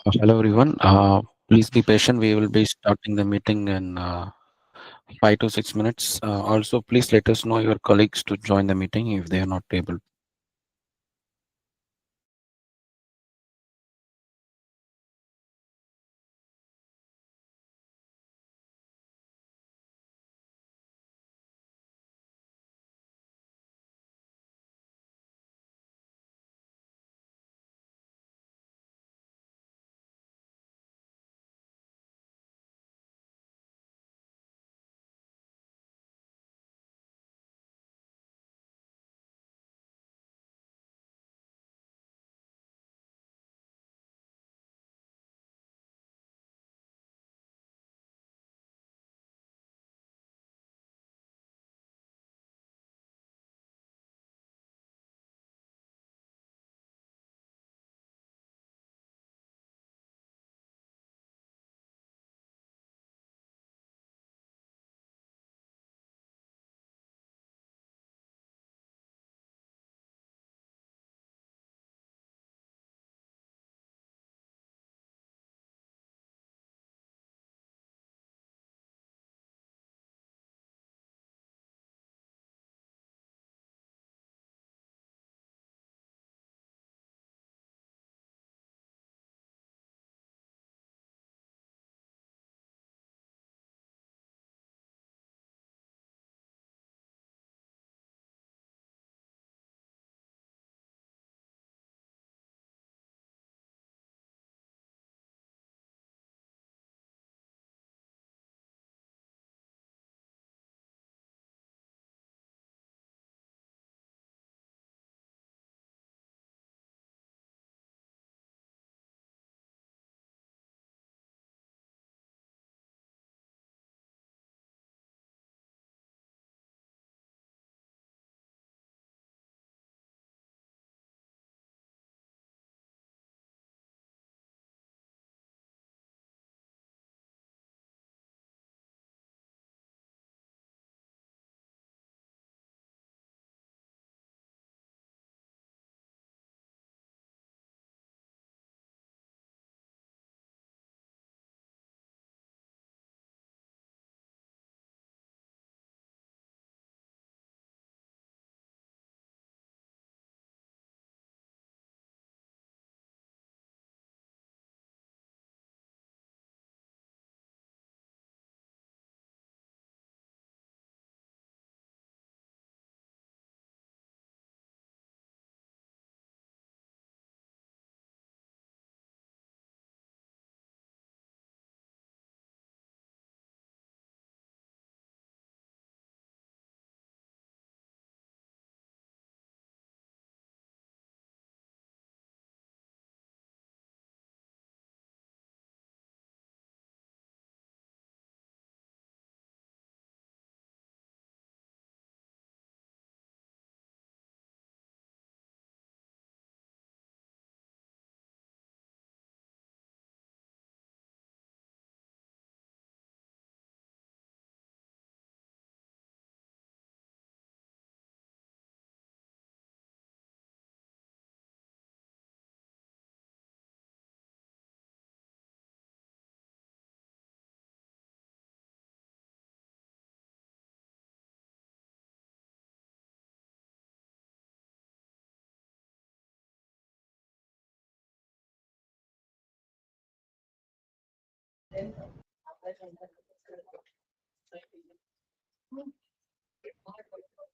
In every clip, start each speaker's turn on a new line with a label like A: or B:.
A: Hello everyone. Please be patient. We will be starting the meeting in 5 to 6 minutes. Also, please let us know your colleagues to join the meeting if they are not able.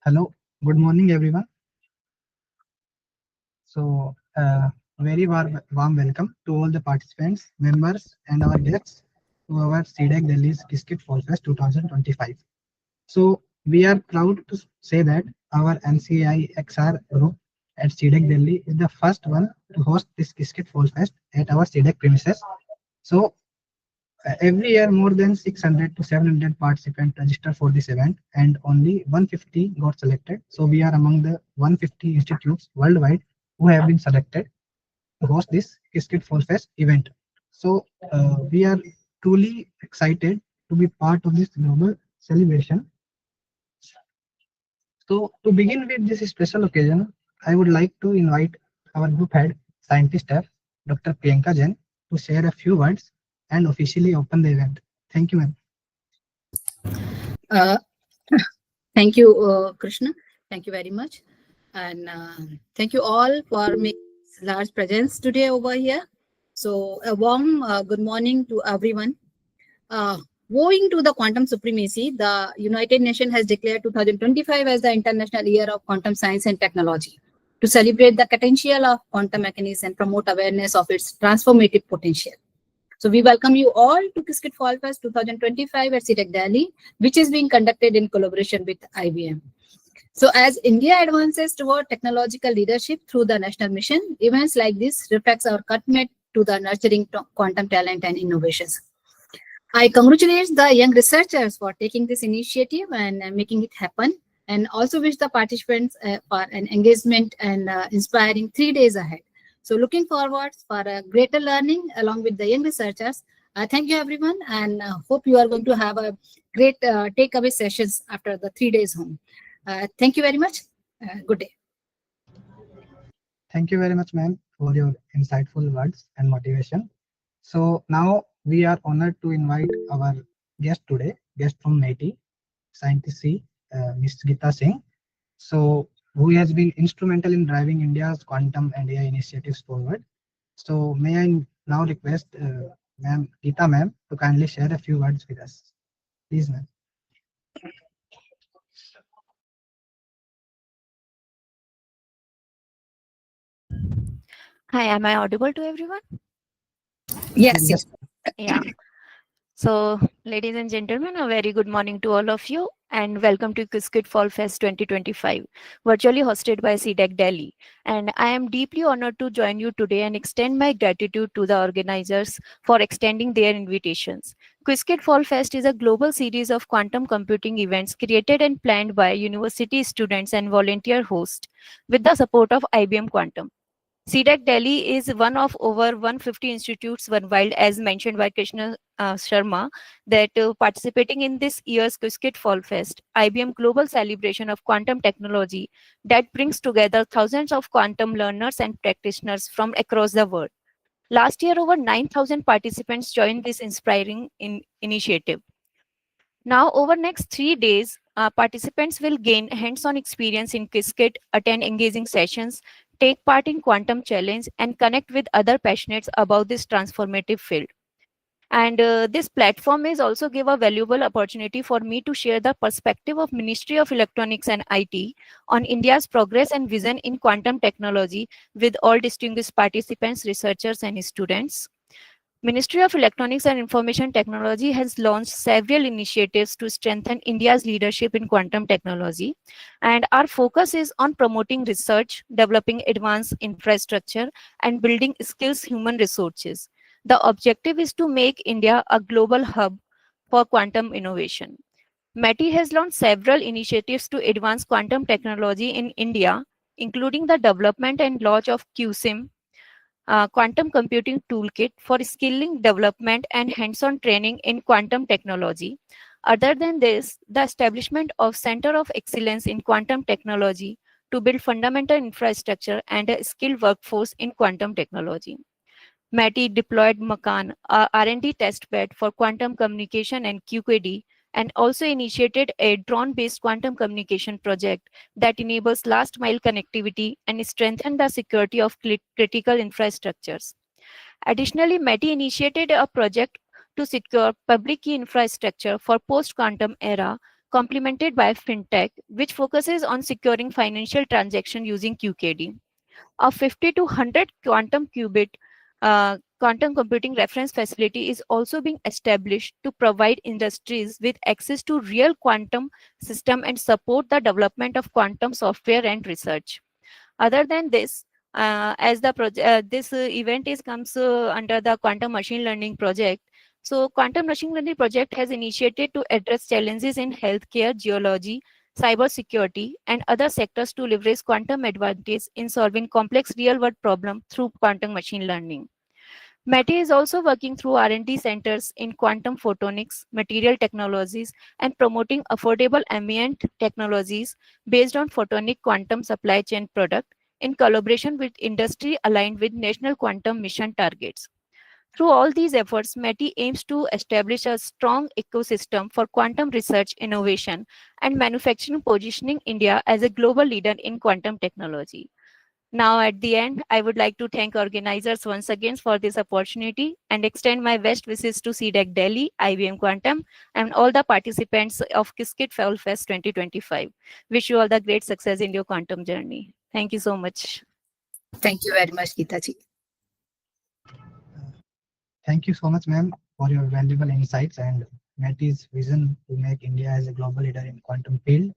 B: Hello, good morning, everyone. Very warm welcome to all the participants, members, and our guests to our C-DAC Delhi's Qiskit Fall Fest 2025. So, we are proud to say that our NCI XR group at C-DAC Delhi is the first one to host this Qiskit Fall Fest at our C-DAC premises. So, every year, more than 600 to 700 participants register for this event, and only 150 got selected. So we are among the 150 institutes worldwide who have been selected to host this Qiskit Fall Fest event. So we are truly excited to be part of this global celebration. So to begin with this special occasion, I would like to invite our group head, scientist staff, Dr. Priyanka Jain. to share a few words and officially open the event. Thank you, ma'am.
C: Uh, Thank you, Krishna. Thank you very much. And thank you all for making large presence today over here. So, a warm good morning to everyone. Uh, Owing to the quantum supremacy, the United Nations has declared 2025 as the International Year of Quantum Science and Technology to celebrate the potential of quantum mechanics and promote awareness of its transformative potential. So we welcome you all to Qiskit Fall Fest 2025 at C-DAC Delhi, which is being conducted in collaboration with IBM. So as India advances toward technological leadership through the national mission, events like this reflects our commitment to the nurturing quantum talent and innovations. I congratulate the young researchers for taking this initiative and making it happen, and also wish the participants for an engagement and inspiring 3 days ahead. So looking forward for a greater learning along with the young researchers. Thank you everyone, and hope you are going to have a great takeaway sessions after the 3 days home. Thank you very much. Good day.
B: Thank you very much, ma'am, for your insightful words and motivation. So now we are honored to invite our guest today, guest from MIT, scientist C, Ms. Geeta Singh. So who has been instrumental in driving India's quantum and AI initiatives forward. So may I now request ma'am, Geeta ma'am, to kindly share a few words with us. Please, ma'am.
D: Hi, am I audible to everyone?
C: Yes, yes.
B: Yes.
D: Yeah. So, ladies and gentlemen, a very good morning to all of you, and welcome to Qiskit Fall Fest 2025, virtually hosted by C-DAC Delhi. And I am deeply honored to join you today and extend my gratitude to the organizers for extending their invitations. Qiskit Fall Fest is a global series of quantum computing events created and planned by university students and volunteer hosts with the support of IBM Quantum. C-DAC Delhi is one of over 150 institutes worldwide, as mentioned by Krishna Sharma, that participating in this year's Qiskit Fall Fest, IBM Global Celebration of Quantum Technology, that brings together thousands of quantum learners and practitioners from across the world. Last year, over 9,000 participants joined this inspiring initiative. Now, over next 3 days, participants will gain hands-on experience in Qiskit, attend engaging sessions, take part in Quantum Challenge, and connect with other passionates about this transformative field. And this platform is also give a valuable opportunity for me to share the perspective of Ministry of Electronics and IT on India's progress and vision in quantum technology with all distinguished participants, researchers, and students. Ministry of Electronics and Information Technology has launched several initiatives to strengthen India's leadership in quantum technology. And our focus is on promoting research, developing advanced infrastructure, and building skills human resources. The objective is to make India a global hub for quantum innovation. METI has launched several initiatives to advance quantum technology in India, including the development and launch of QSIM, Quantum Computing Toolkit for skilling development and hands-on training in quantum technology. Other than this, the establishment of Center of Excellence in Quantum Technology to build fundamental infrastructure and a skilled workforce in quantum technology. METI deployed Macan, a R&D testbed for quantum communication and QKD, and also initiated a drone-based quantum communication project that enables last-mile connectivity and strengthens the security of critical infrastructures. Additionally, METI initiated a project to secure public key infrastructure for post-quantum era, complemented by FinTech, which focuses on securing financial transactions using QKD. A 50 to 100 quantum qubit quantum computing reference facility is also being established to provide industries with access to real quantum system and support the development of quantum software and research. Other than this, as the this event is comes under the quantum machine learning project. So quantum machine learning project has initiated to address challenges in healthcare, geology, cybersecurity, and other sectors to leverage quantum advantage in solving complex real-world problems through quantum machine learning. METI is also working through R&D centers in quantum photonics, material technologies, and promoting affordable ambient technologies based on photonic quantum supply chain product in collaboration with industry aligned with national quantum mission targets. Through all these efforts, METI aims to establish a strong ecosystem for quantum research, innovation, and manufacturing, positioning India as a global leader in quantum technology. Now, at the end, I would like to thank organizers once again for this opportunity and extend my best wishes to C-DAC Delhi, IBM Quantum, and all the participants of Qiskit Fall Fest 2025. Wish you all the great success in your quantum journey. Thank you so much.
C: Thank you very much, Geeta ji.
B: Thank you so much, ma'am, for your valuable insights and METI's vision to make India as a global leader in quantum field.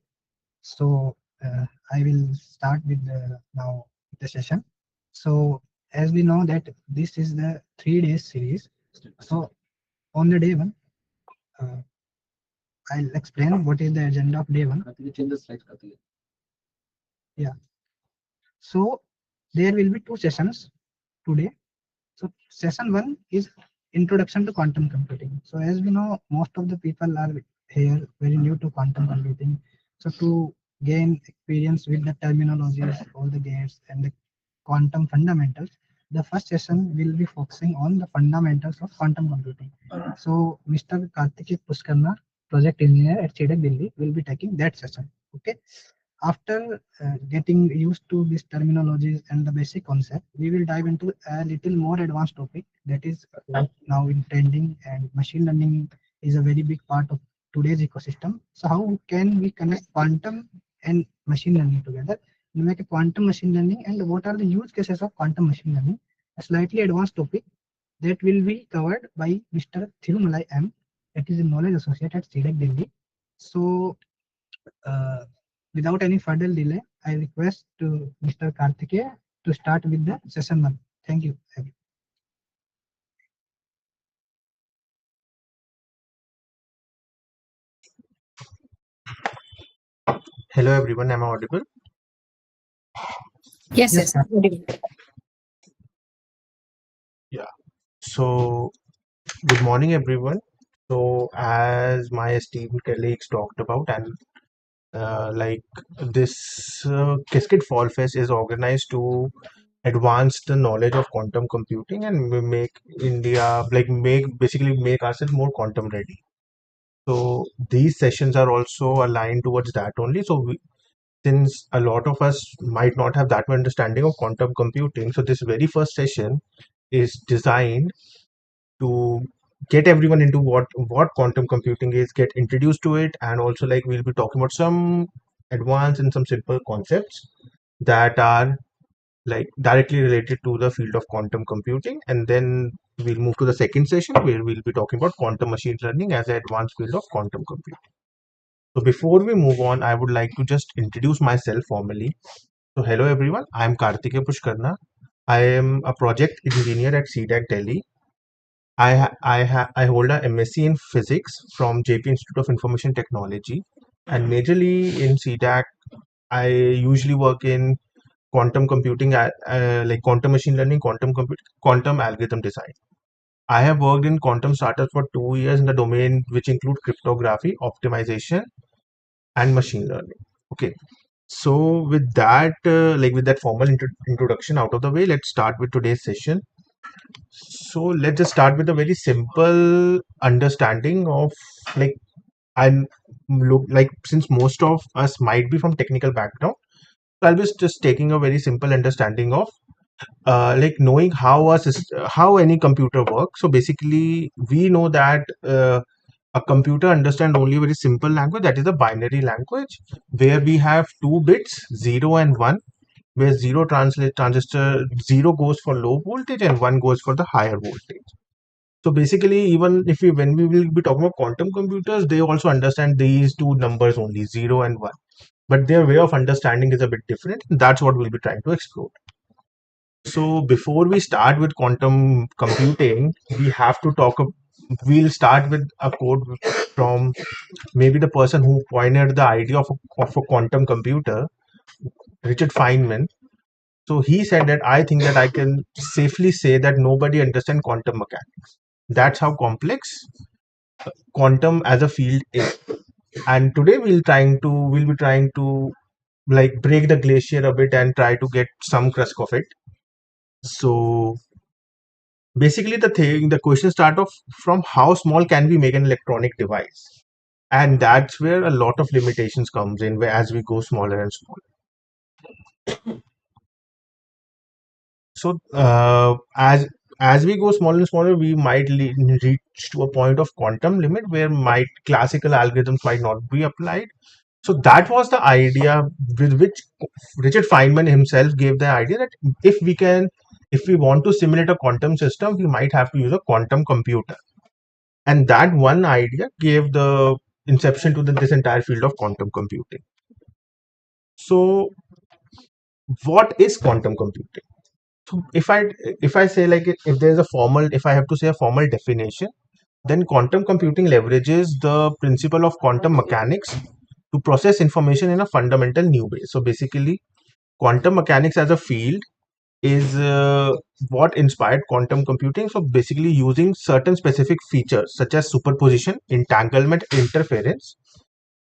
B: So I will start with now the session. So as we know that this is the 3 day series. So on the day one, I'll explain what is the agenda of day one. Yeah. So there will be 2 sessions today. So session 1 is introduction to quantum computing. So as we know, most of the people are here very new to quantum computing. So to gain experience with the terminologies, all the gates and the quantum fundamentals, the first session will be focusing on the fundamentals of quantum computing. So Mr. Qiskit Fall, project engineer at C-DAC Delhi, will be taking that session. Okay. After getting used to these terminologies and the basic concept, we will dive into a little more advanced topic that is now in trending, and machine learning is a very big part of today's ecosystem. So how can we connect quantum and machine learning together to make a quantum machine learning, and what are the use cases of quantum machine learning? A slightly advanced topic that will be covered by Mr. Thirumalai M. That is a knowledge associate at C-DAC Delhi. So uh, without any further delay, I request to Mr. Karthikeya to start with the session 1. Thank you.
E: Hello everyone, am I audible?
C: Yes,
B: Yes,
C: yes.
B: sir.
E: Yeah. So, good morning everyone. So, as my esteemed colleagues talked about, and like this Qiskit Fall Fest is organized to advance the knowledge of quantum computing and make India, like basically make ourselves more quantum ready. So, these sessions are also aligned towards that only. So, since a lot of us might not have that much understanding of quantum computing, so this very first session is designed to get everyone into what quantum computing is, get introduced to it, and also like we'll be talking about some advanced and some simple concepts that are like directly related to the field of quantum computing, and then we'll move to the second session where we'll be talking about quantum machine learning as an advanced field of quantum computing. So before we move on, I would like to just introduce myself formally. So hello everyone, I am Karthikeya Pushkarna. I am a project engineer at C-DAC Delhi. I hold a MSc in physics from JP Institute of Information Technology, and majorly in C-DAC, I usually work in quantum computing, like quantum machine learning, quantum algorithm design. I have worked in quantum startups for 2 years in the domain which include cryptography, optimization, and machine learning. Okay, so with that, like with that formal introduction out of the way, let's start with today's session. So let's just start with a very simple understanding of like I look like since most of us might be from technical background, so I'll be just taking a very simple understanding of like knowing how any computer works. So basically, we know that a computer understands only a very simple language, that is a binary language, where we have 2 bits, 0 and 1, where transistor 0 goes for low voltage and 1 goes for the higher voltage. So basically, even if when we will be talking about quantum computers, they also understand these two numbers only, 0 and 1. But their way of understanding is a bit different. That's what we'll be trying to explore. So before we start with quantum computing, we have to we'll start with a quote from maybe the person who pioneered the idea of a quantum computer, Richard Feynman. So he said that I think that I can safely say that nobody understands quantum mechanics. That's how complex quantum as a field is. And today we'll be trying to like break the glacier a bit and try to get some crust of it. So Basically, the question start off from how small can we make an electronic device, and that's where a lot of limitations comes in, where as we go smaller and smaller. So as we go smaller and smaller, we might reach to a point of quantum limit where might classical algorithms might not be applied. So that was the idea with which Richard Feynman himself gave the idea that if we want to simulate a quantum system, we might have to use a quantum computer. And that one idea gave the inception to this entire field of quantum computing. So what is quantum computing? So if I say like if there's a formal if I have to say a formal definition, then quantum computing leverages the principle of quantum mechanics to process information in a fundamental new way. So basically, quantum mechanics as a field is what inspired quantum computing. So basically, using certain specific features such as superposition, entanglement, interference,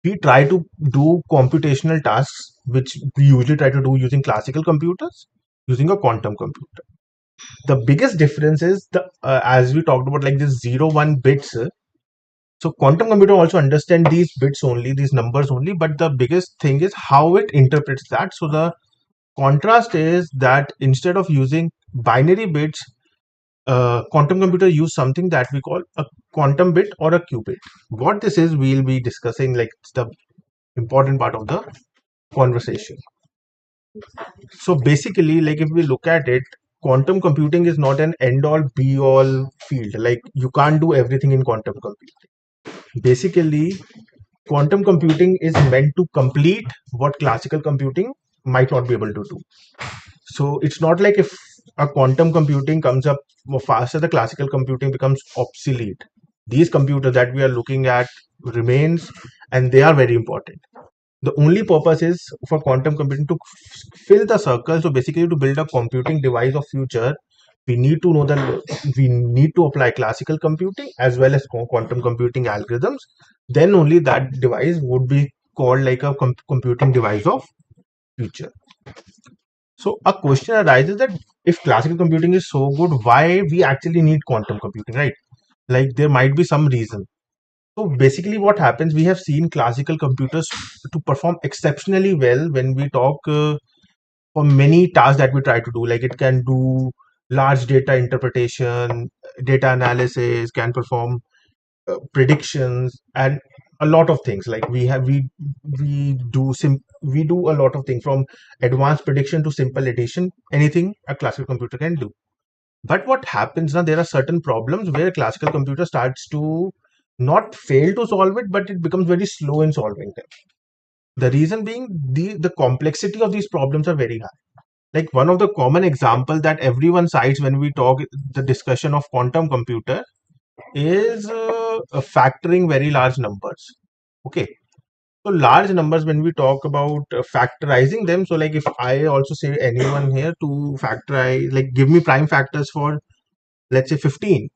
E: we try to do computational tasks which we usually try to do using classical computers using a quantum computer. The biggest difference is the as we talked about like this 0 1 bits. So quantum computer also understand these bits only, these numbers only, but the biggest thing is how it interprets that. So the contrast is that instead of using binary bits, quantum computer use something that we call a quantum bit or a qubit. What this is, we'll be discussing like it's the important part of the conversation. So basically, like if we look at it, quantum computing is not an end all be all field. Like you can't do everything in quantum computing. Basically, quantum computing is meant to complete what classical computing might not be able to do. So it's not like if a quantum computing comes up faster, the classical computing becomes obsolete. These computers that we are looking at remains, and they are very important. The only purpose is for quantum computing to fill the circle. So basically, to build a computing device of future, we need to know that we need to apply classical computing as well as quantum computing algorithms. Then only that device would be called like a computing device of future. So a question arises that if classical computing is so good, why we actually need quantum computing, right? Like there might be some reason. So basically, what happens? We have seen classical computers to perform exceptionally well when we talk for many tasks that we try to do. Like it can do large data interpretation, data analysis, can perform predictions, and a lot of things. Like we do a lot of things from advanced prediction to simple addition. Anything a classical computer can do. But what happens now? There are certain problems where classical computer starts to not fail to solve it, but it becomes very slow in solving them. The reason being the complexity of these problems are very high. Like one of the common example that everyone cites when we talk the discussion of quantum computer is factoring very large numbers. Okay, so large numbers, when we talk about factorizing them, so like if I also say anyone here to factorize, like give me prime factors for let's say 15,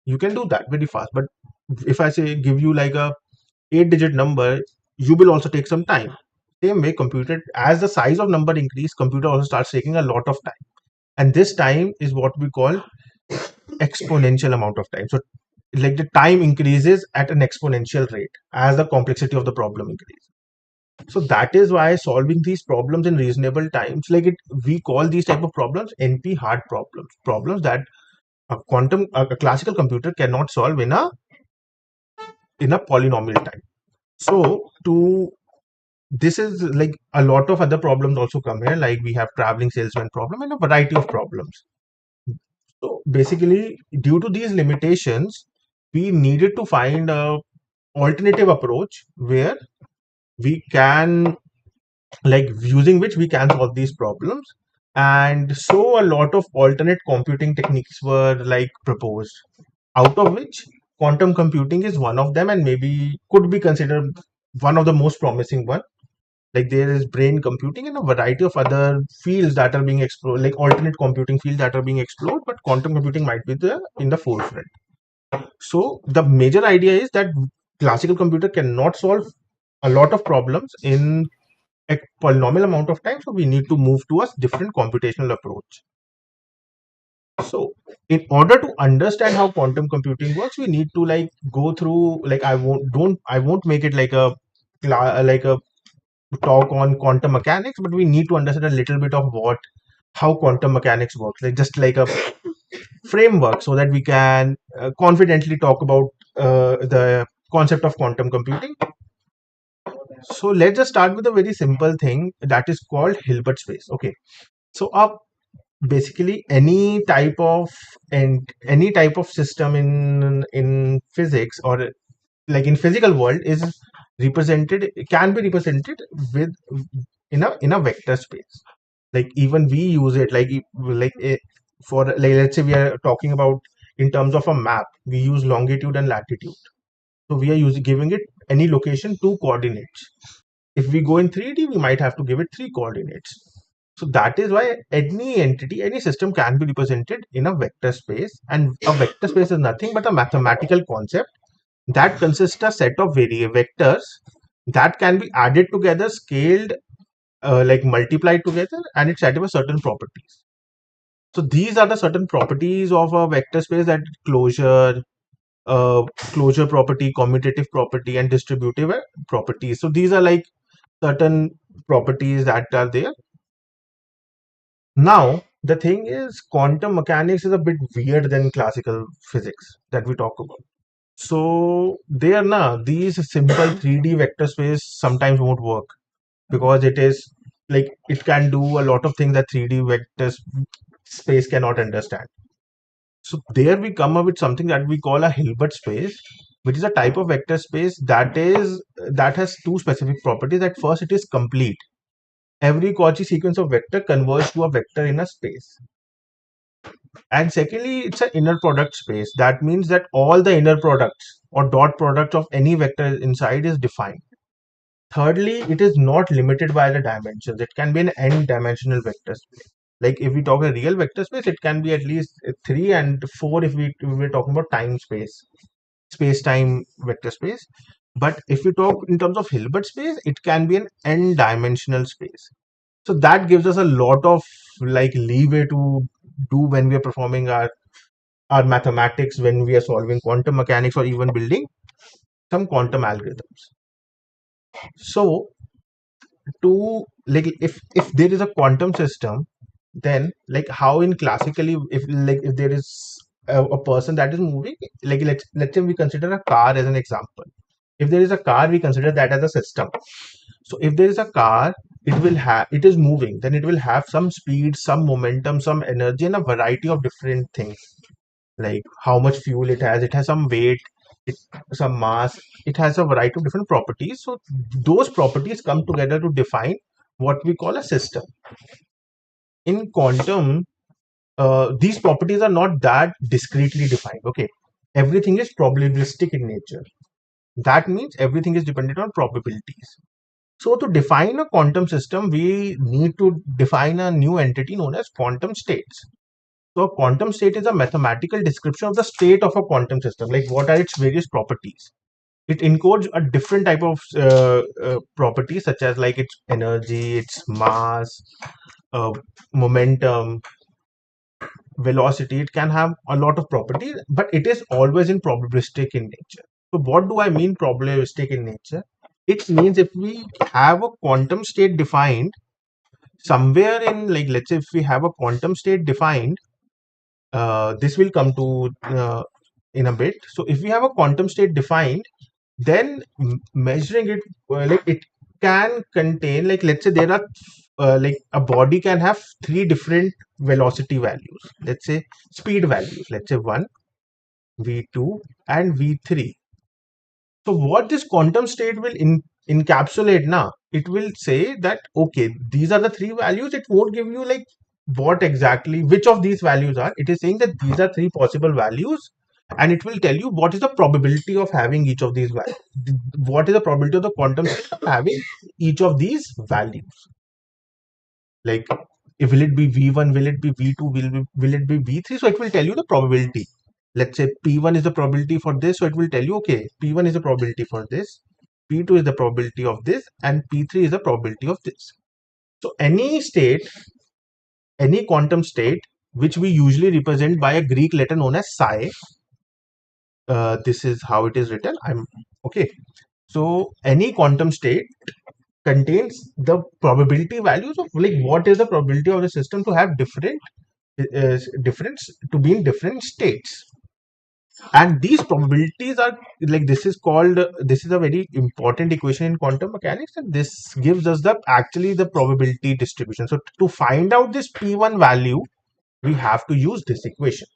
E: you can do that very fast. But if I say give you like a 8-digit number, you will also take some time. Same way, computer, as the size of number increase, computer also starts taking a lot of time, and this time is what we call exponential amount of time. So like the time increases at an exponential rate as the complexity of the problem increases. So that is why solving these problems in reasonable times, like it, we call these type of problems NP hard problems that a classical computer cannot solve in a polynomial time. So to this is like a lot of other problems also come here, like we have traveling salesman problem and a variety of problems. So basically, due to these limitations, we needed to find a alternative approach where we can like using which we can solve these problems. And so a lot of alternate computing techniques were like proposed, out of which quantum computing is one of them and maybe could be considered one of the most promising one. Like there is brain computing and a variety of other fields that are being explored, like alternate computing fields that are being explored, but quantum computing might be in the forefront. So the major idea is that classical computer cannot solve a lot of problems in a polynomial amount of time, so we need to move to a different computational approach. So in order to understand how quantum computing works, we need to like go through, like I won't make it like a talk on quantum mechanics, but we need to understand a little bit of how quantum mechanics works, like just like a framework, so that we can confidently talk about the concept of quantum computing. So let's just start with a very simple thing that is called Hilbert space. Okay, so basically any type of system in physics, or like in physical world, is can be represented with in a vector space. Like even we use it for, like, let's say we are talking about in terms of a map, we use longitude and latitude. So we are using giving it any location 2 coordinates. If we go in 3D, we might have to give it 3 coordinates. So that is why any entity, any system can be represented in a vector space. And a vector space is nothing but a mathematical concept that consists a set of vectors that can be added together, scaled, like multiplied together, and it satisfies certain properties. So these are the certain properties of a vector space, that closure property, commutative property, and distributive properties. So these are like certain properties that are there. Now, the thing is, quantum mechanics is a bit weird than classical physics that we talk about. So there now, these simple 3D vector space sometimes won't work, because it is like it can do a lot of things that 3D vector space cannot understand. So there we come up with something that we call a Hilbert space, which is a type of vector space that has 2 specific properties. That first, it is complete. Every Cauchy sequence of vector converges to a vector in a space. And secondly, it's an inner product space. That means that all the inner products or dot products of any vector inside is defined. Thirdly, it is not limited by the dimensions. It can be an n-dimensional vector space. Like if we talk a real vector space, it can be at least 3 and 4 if we're talking about space-time vector space. But if we talk in terms of Hilbert space, it can be an n-dimensional space. So that gives us a lot of like leeway to do when we are performing our mathematics, when we are solving quantum mechanics, or even building some quantum algorithms. So to like if there is a quantum system, then like how in classically, if there is a person that is moving, like let's say we consider a car as an example. If there is a car, we consider that as a system. So if there is a car, it is moving, then it will have some speed, some momentum, some energy, and a variety of different things, like how much fuel it has some weight, some mass, it has a variety of different properties. So those properties come together to define what we call a system. In quantum, these properties are not that discretely defined. Okay, everything is probabilistic in nature. That means everything is dependent on probabilities. So to define a quantum system, we need to define a new entity known as quantum states. So a quantum state is a mathematical description of the state of a quantum system, like what are its various properties. It encodes a different type of properties, such as like its energy, its mass, uh, momentum, velocity. It can have a lot of properties, but it is always in probabilistic in nature. So what do I mean probabilistic in nature? It means if we have a quantum state defined somewhere in, like, let's say if we have a quantum state defined, this will come to in a bit. So if we have a quantum state defined, then measuring it, like it can contain, like let's say there are like a body can have 3 different velocity values, let's say speed values, let's say 1, v2, and v3. So what this quantum state will encapsulate now, it will say that, okay, these are the 3 values. It won't give you like what exactly, which of these values are. It is saying that these are 3 possible values, and it will tell you what is the probability of having each of these values. What is the probability of the quantum state of having each of these values? Like, if will it be v1, will it be v2, will it be v3? So it will tell you the probability. Let's say p1 is the probability for this, so it will tell you, okay, p1 is the probability for this, p2 is the probability of this, and p3 is the probability of this. So any quantum state which we usually represent by a Greek letter known as psi. This is how it is written. I'm okay. So any quantum state contains the probability values of like what is the probability of the system to have difference to be in different states. And these probabilities are like this is a very important equation in quantum mechanics, and this gives us the probability distribution. So to find out this p1 value, we have to use this equation.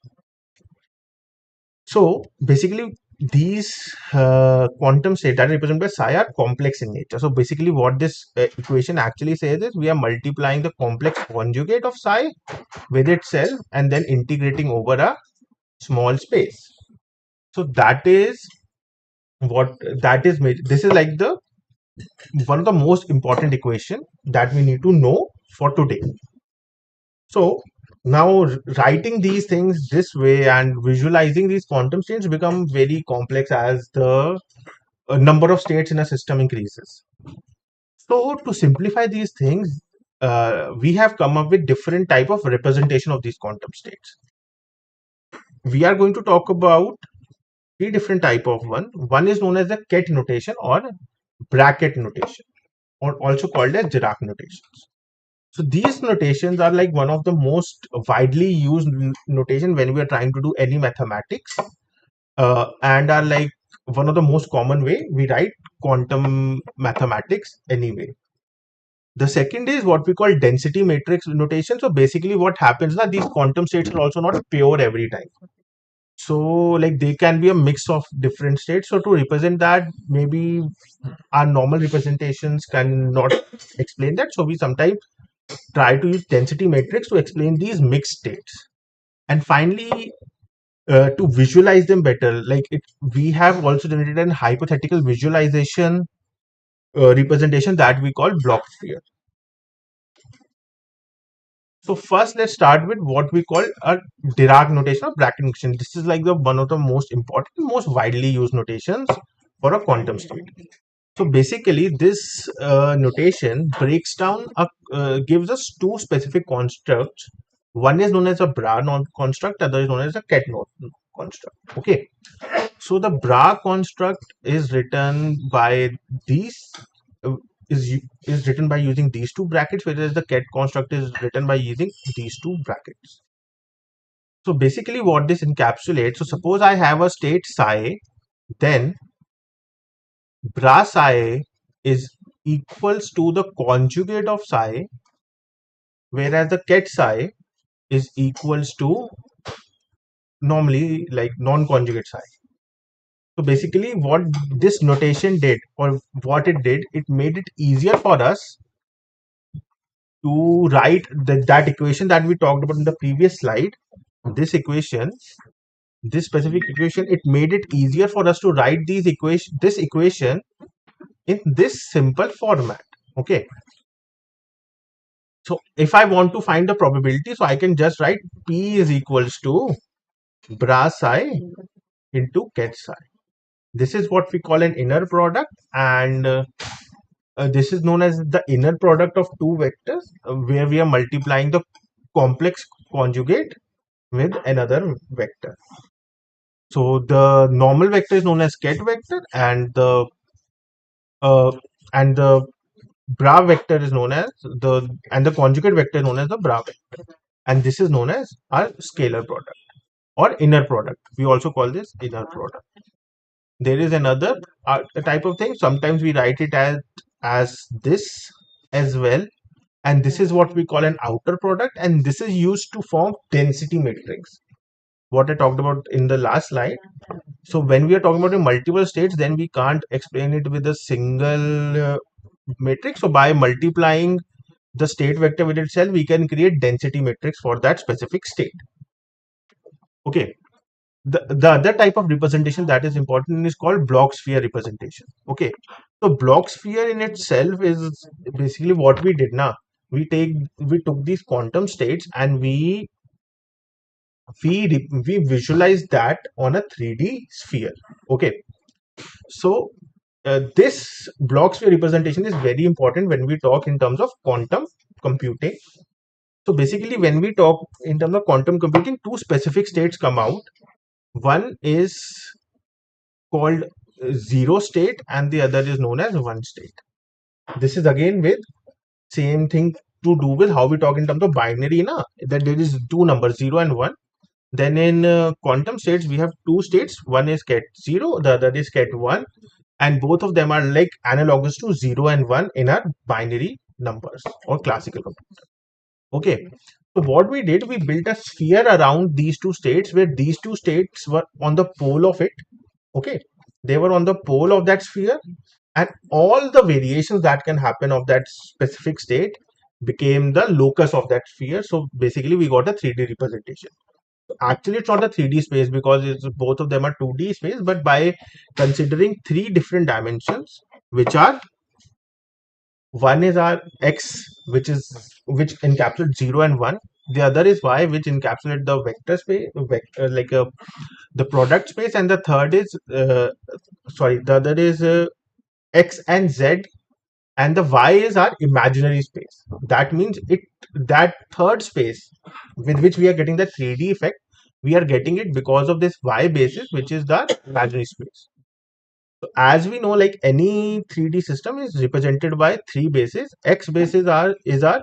E: So basically these quantum states that are represented by psi are complex in nature. So basically what this equation actually says is we are multiplying the complex conjugate of psi with itself and then integrating over a small space. So that is what that is made. This is like the one of the most important equation that we need to know for today. So now writing these things this way and visualizing these quantum states become very complex as the number of states in a system increases. So to simplify these things, we have come up with different type of representation of these quantum states. We are going to talk about three different type of one. One is known as the ket notation or bracket notation, or also called as Dirac notations. So these notations are like one of the most widely used notation when we are trying to do any mathematics, and are like one of the most common way we write quantum mathematics anyway. The second is what we call density matrix notation. So basically what happens is these quantum states are also not pure every time. So like they can be a mix of different states. So to represent that, maybe our normal representations cannot explain that. So we sometimes try to use density matrix to explain these mixed states. And finally, to visualize them better, we have also generated an hypothetical visualization representation that we call block sphere. So first, let's start with what we call a Dirac notation or bracket notation. This is like the one of the most important, most widely used notations for a quantum state. So basically, this notation breaks down, gives us two specific constructs. One is known as a bra construct, other is known as a ket construct. Okay, so the bra construct is written by these uh, is written by using these two brackets, whereas the ket construct is written by using these two brackets. So basically, what this encapsulates. So suppose I have a state psi, then bra psi is equals to the conjugate of psi, whereas the ket psi is equals to normally like non-conjugate psi. So basically what this notation did, or what it did, it made it easier for us to write that equation that we talked about in the previous slide. This equation, this specific equation, it made it easier for us to write this equation in this simple format. Okay, so if I want to find the probability, so I can just write P is equals to bra psi into ket psi. This is what we call an inner product, and this is known as the inner product of two vectors, where we are multiplying the complex conjugate with another vector. So the normal vector is known as ket vector, and the bra vector is known as the conjugate vector is known as the bra vector, and this is known as our scalar product or inner product. We also call this inner product. There is another type of thing. Sometimes we write it as this as well, and this is what we call an outer product, and this is used to form density matrix, what I talked about in the last slide. So when we are talking about multiple states, then we can't explain it with a single matrix. So by multiplying the state vector with itself, we can create density matrix for that specific state. Okay, the other type of representation that is important is called block sphere representation. Okay, so block sphere in itself is basically what we did now. We took these quantum states and we visualize that on a 3D sphere. Okay, so this block sphere representation is very important when we talk in terms of quantum computing. So basically, when we talk in terms of quantum computing, two specific states come out. One is called zero state and the other is known as one state. This is again with same thing to do with how we talk in terms of binary, na? That there is two numbers, 0 and 1. Then in quantum states, we have two states. One is ket 0, the other is ket 1. And both of them are like analogous to 0 and 1 in our binary numbers or classical computer. Okay. So what we did, we built a sphere around these two states where these two states were on the pole of it. Okay. They were on the pole of that sphere, and all the variations that can happen of that specific state became the locus of that sphere. So basically, we got a 3D representation. Actually, it's not a 3D space because both of them are 2D space, but by considering three different dimensions, which are one is our x, which encapsulates 0 and 1. The other is y, which encapsulates the vector space, the product space, and the third is the other is x and z, and the y is our imaginary space. That means that third space with which we are getting the 3D effect, we are getting it because of this y basis, which is the imaginary space. So as we know, like any 3D system is represented by three bases. X basis is our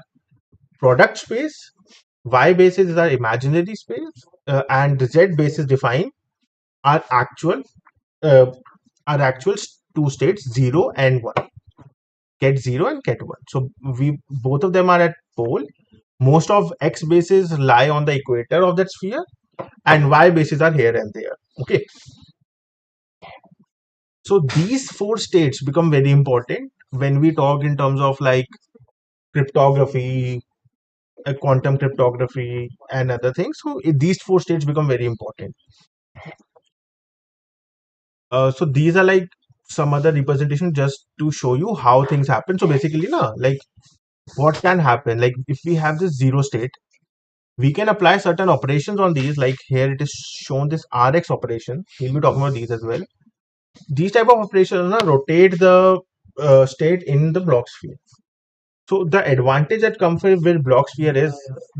E: product space, y basis is our imaginary space, and z basis define our actual uh, two states, 0 and 1. Ket 0 and ket 1. So we both of them are at pole. Most of x bases lie on the equator of that sphere, and y bases are here and there. Okay. So these four states become very important when we talk in terms of like cryptography, quantum cryptography, and other things. So these four states become very important. So these are like some other representation just to show you how things happen. So basically, like what can happen, like if we have this zero state, we can apply certain operations on these. Like here it is shown this Rx operation. We'll be talking about these as well. These type of operations rotate the state in the block sphere. So the advantage that comes with block sphere is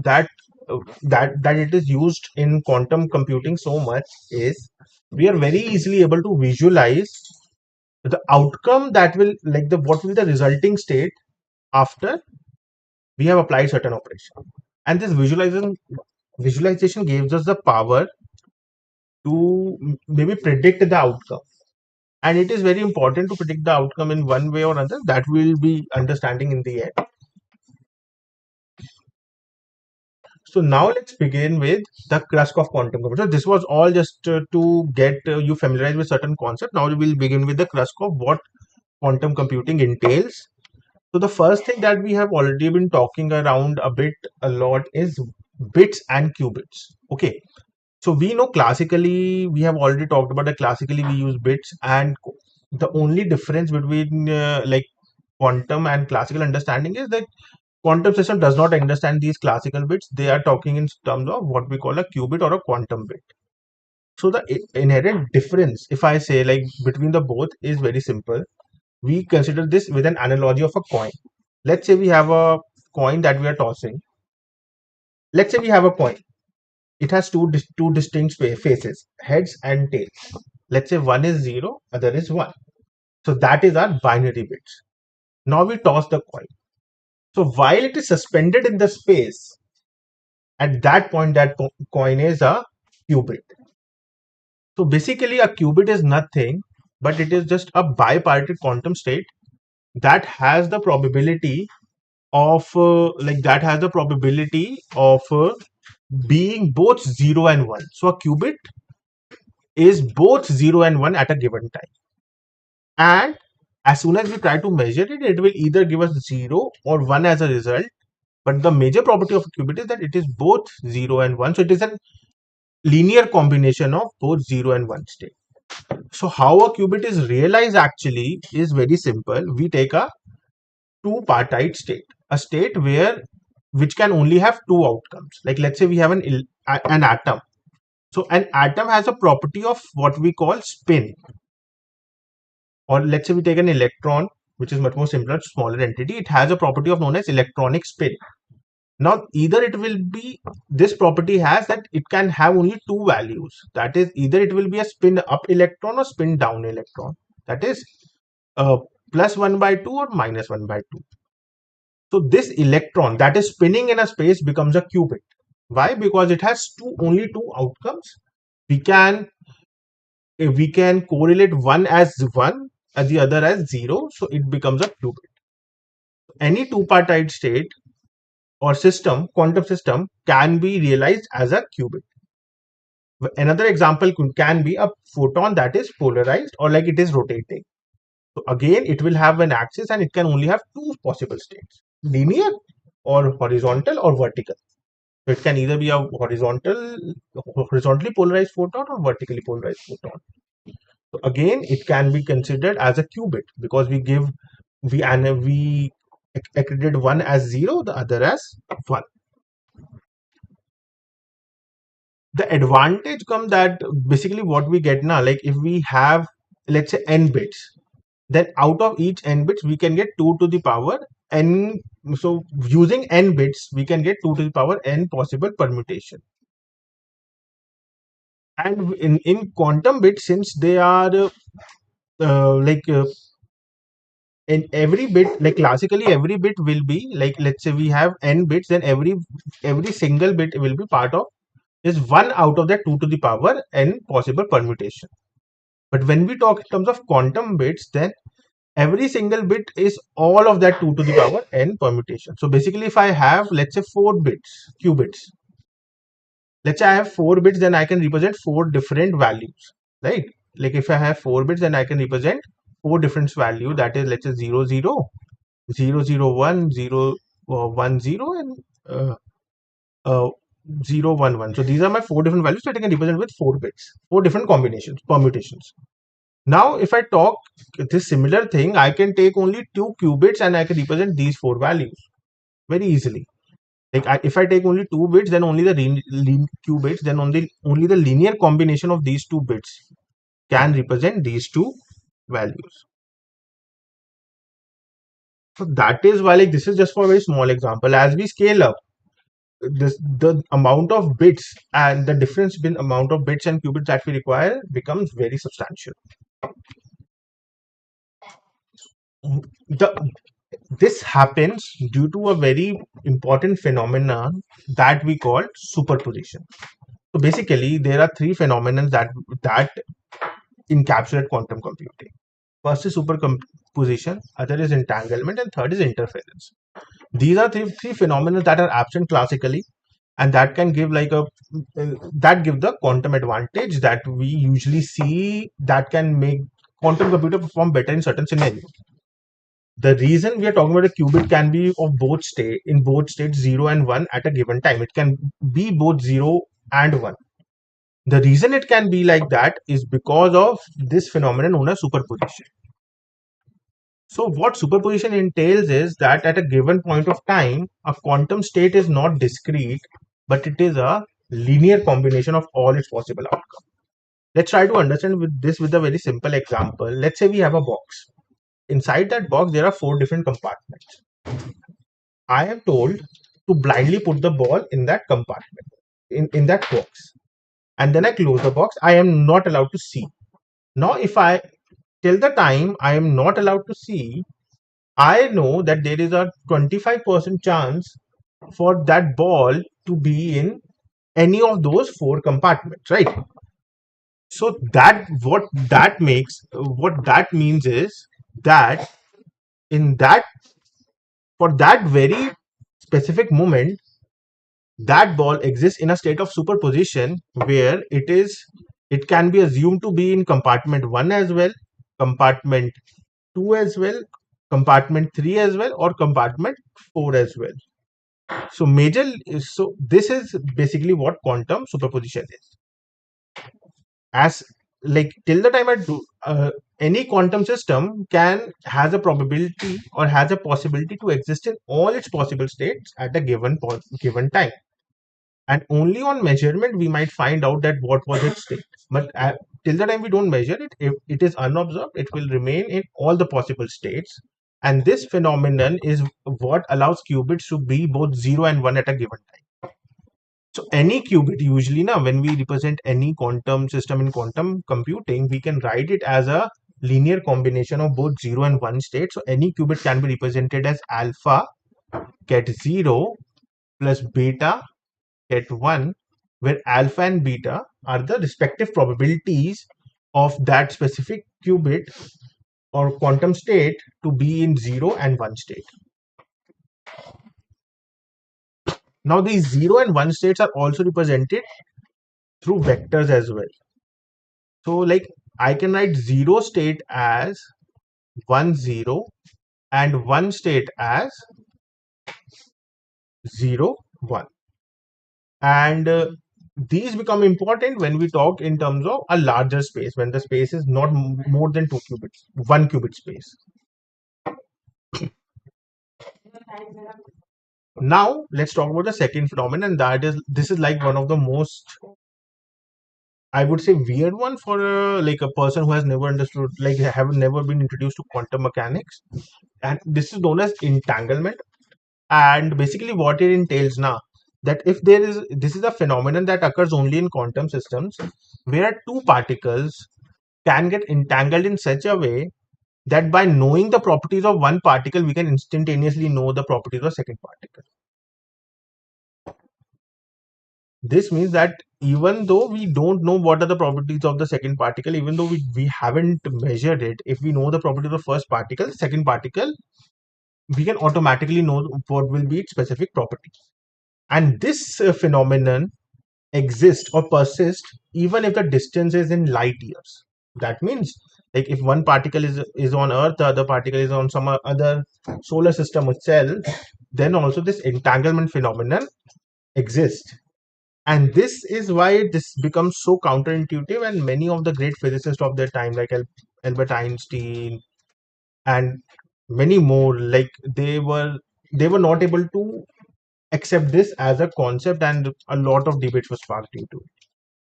E: that that it is used in quantum computing so much is we are very easily able to visualize the outcome that will like the what will be the resulting state after we have applied certain operation. And this visualization gives us the power to maybe predict the outcome. And it is very important to predict the outcome in one way or another. That will be understanding in the end. So now let's begin with the crux of quantum computing. So this was all just to get you familiarized with certain concept. Now we will begin with the crux of what quantum computing entails. So the first thing that we have already been talking around a lot is bits and qubits. Okay. So we know classically, we have already talked about that classically we use bits, and the only difference between like quantum and classical understanding is that quantum system does not understand these classical bits. They are talking in terms of what we call a qubit or a quantum bit. So the inherent difference, if I say like between the both, is very simple. We consider this with an analogy of a coin. Let's say we have a coin that we are tossing. Let's say we have a coin. It has two distinct faces, heads and tails. Let's say one is 0, other is 1. So that is our binary bits. Now we toss the coin. So while it is suspended in the space, at that point that coin is a qubit. So basically a qubit is nothing, but it is just a bipartite quantum state that has the probability of being both 0 and 1. So a qubit is both 0 and 1 at a given time. And as soon as we try to measure it, it will either give us 0 or 1 as a result. But the major property of a qubit is that it is both 0 and 1. So it is a linear combination of both 0 and 1 state. So how a qubit is realized actually is very simple. We take a two-partite state, a state which can only have two outcomes. Like let's say we have an atom. So an atom has a property of what we call spin. Or let's say we take an electron, which is much more simpler, smaller entity. It has a property of known as electronic spin. Now, either it will be, this property has that it can have only two values. That is, either it will be a spin up electron or spin down electron. That is plus 1 by 2 or minus 1 by 2. So this electron that is spinning in a space becomes a qubit. Why? Because it has only two outcomes. We can correlate one as 1 and the other as 0. So it becomes a qubit. Any two-partite state or system, quantum system, can be realized as a qubit. Another example can be a photon that is polarized or like it is rotating. So again, it will have an axis and it can only have two possible states, linear or horizontal or vertical. So it can either be a horizontally polarized photon or vertically polarized photon. So again, it can be considered as a qubit because we accredited one as 0, the other as 1. The advantage comes that basically what we get now, like if we have, let's say, n bits, then out of each n bits we can get 2 to the power n. So using n bits we can get 2 to the power n possible permutation. And in quantum bits, since they are in every bit, like classically every bit will be like, let's say we have n bits, then every single bit will be part of is 1 out of that 2 to the power n possible permutation. But when we talk in terms of quantum bits, then every single bit is all of that 2 to the power n permutation. So basically, if I have, let's say, 4 bits, qubits, let's say I have 4 bits, then I can represent 4 different values, right? Like if I have 4 bits, then I can represent 4 different values. That is, let's say 0, 0, 0, 0, 1, 0, 1, 0, and uh, 0, 1, 1. So these are my 4 different values that I can represent with 4 bits, 4 different combinations, permutations. Now, if I talk this similar thing, I can take only 2 qubits and I can represent these 4 values very easily. Like if I take only 2 bits, then only the qubits, then only the linear combination of these 2 bits can represent these 2 values. So that is why, like, this is just for a very small example. As we scale up, the amount of bits and the difference between amount of bits and qubits that we require becomes very substantial. This happens due to a very important phenomenon that we call superposition. So basically, there are 3 phenomena that encapsulate quantum computing. First is superposition, other is entanglement, and third is interference. These are three phenomena that are absent classically, and that can give like that give the quantum advantage that we usually see that can make quantum computer perform better in certain scenarios. The reason we are talking about a qubit can be of both states 0 and 1 at a given time. It can be both 0 and 1. The reason it can be like that is because of this phenomenon known as superposition. So what superposition entails is that at a given point of time, a quantum state is not discrete, but it is a linear combination of all its possible outcomes. Let's try to understand with a very simple example. Let's say we have a box. Inside that box, there are 4 different compartments. I am told to blindly put the ball in that compartment, in that box. And then I close the box. I am not allowed to see. Now, till the time I am not allowed to see, I know that there is a 25% chance for that ball to be in any of those 4 compartments, right? So what that means is that in that for that very specific moment, that ball exists in a state of superposition where it can be assumed to be in compartment 1 as well, compartment 2 as well, compartment 3 as well, or compartment 4 as well. So this is basically what quantum superposition is. As like till the time I do any quantum system has a probability or has a possibility to exist in all its possible states at a given time, and only on measurement we might find out that what was its state. But till the time we don't measure it, if it is unobserved, it will remain in all the possible states, And this phenomenon is what allows qubits to be both 0 and 1 at a given time. So any qubit, usually now when we represent any quantum system in quantum computing, we can write it as a linear combination of both 0 and 1 state. So any qubit can be represented as alpha get 0 plus beta get 1, where alpha and beta are the respective probabilities of that specific qubit or quantum state to be in 0 and 1 state. Now these 0 and 1 states are also represented through vectors as well. So like I can write 0 state as 1 0 and 1 state as 0 1. And these become important when we talk in terms of a larger space, when the space is not more than 2 qubits, 1 qubit space. Now let's talk about the second phenomenon, that is, this is like one of the most, I would say, weird one for like a person who has never understood, like have never been introduced to quantum mechanics, and this is known as entanglement. And basically what it entails now, that if there is, this is a phenomenon that occurs only in quantum systems, where two particles can get entangled in such a way that by knowing the properties of one particle, we can instantaneously know the properties of second particle. This means that even though we don't know what are the properties of the second particle, even though we haven't measured it, if we know the properties of the first particle, second particle, we can automatically know what will be its specific property. And this phenomenon exists or persists even if the distance is in light years. That means, like, if one particle is on Earth, the other particle is on some other solar system itself, then also this entanglement phenomenon exists. And this is why this becomes so counterintuitive, and many of the great physicists of their time, like Albert Einstein and many more, like they were not able to accept this as a concept, and a lot of debates were sparked into it.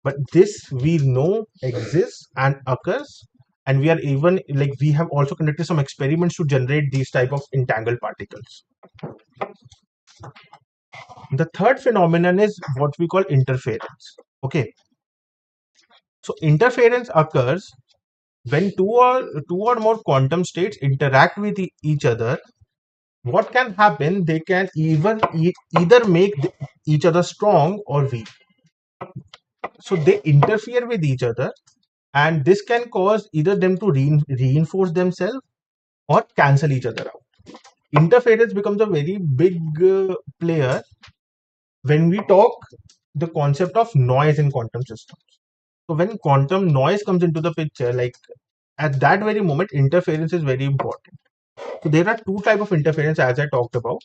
E: But this we know exists and occurs, and we are even, like, we have also conducted some experiments to generate these type of entangled particles. The third phenomenon is what we call interference. Okay, so interference occurs when two or more quantum states interact with each other. What can happen? They can either make each other strong or weak. So they interfere with each other, and this can cause either them to reinforce themselves or cancel each other out. Interference becomes a very big player when we talk the concept of noise in quantum systems. So when quantum noise comes into the picture, like at that very moment, interference is very important. So there are two types of interference, as I talked about.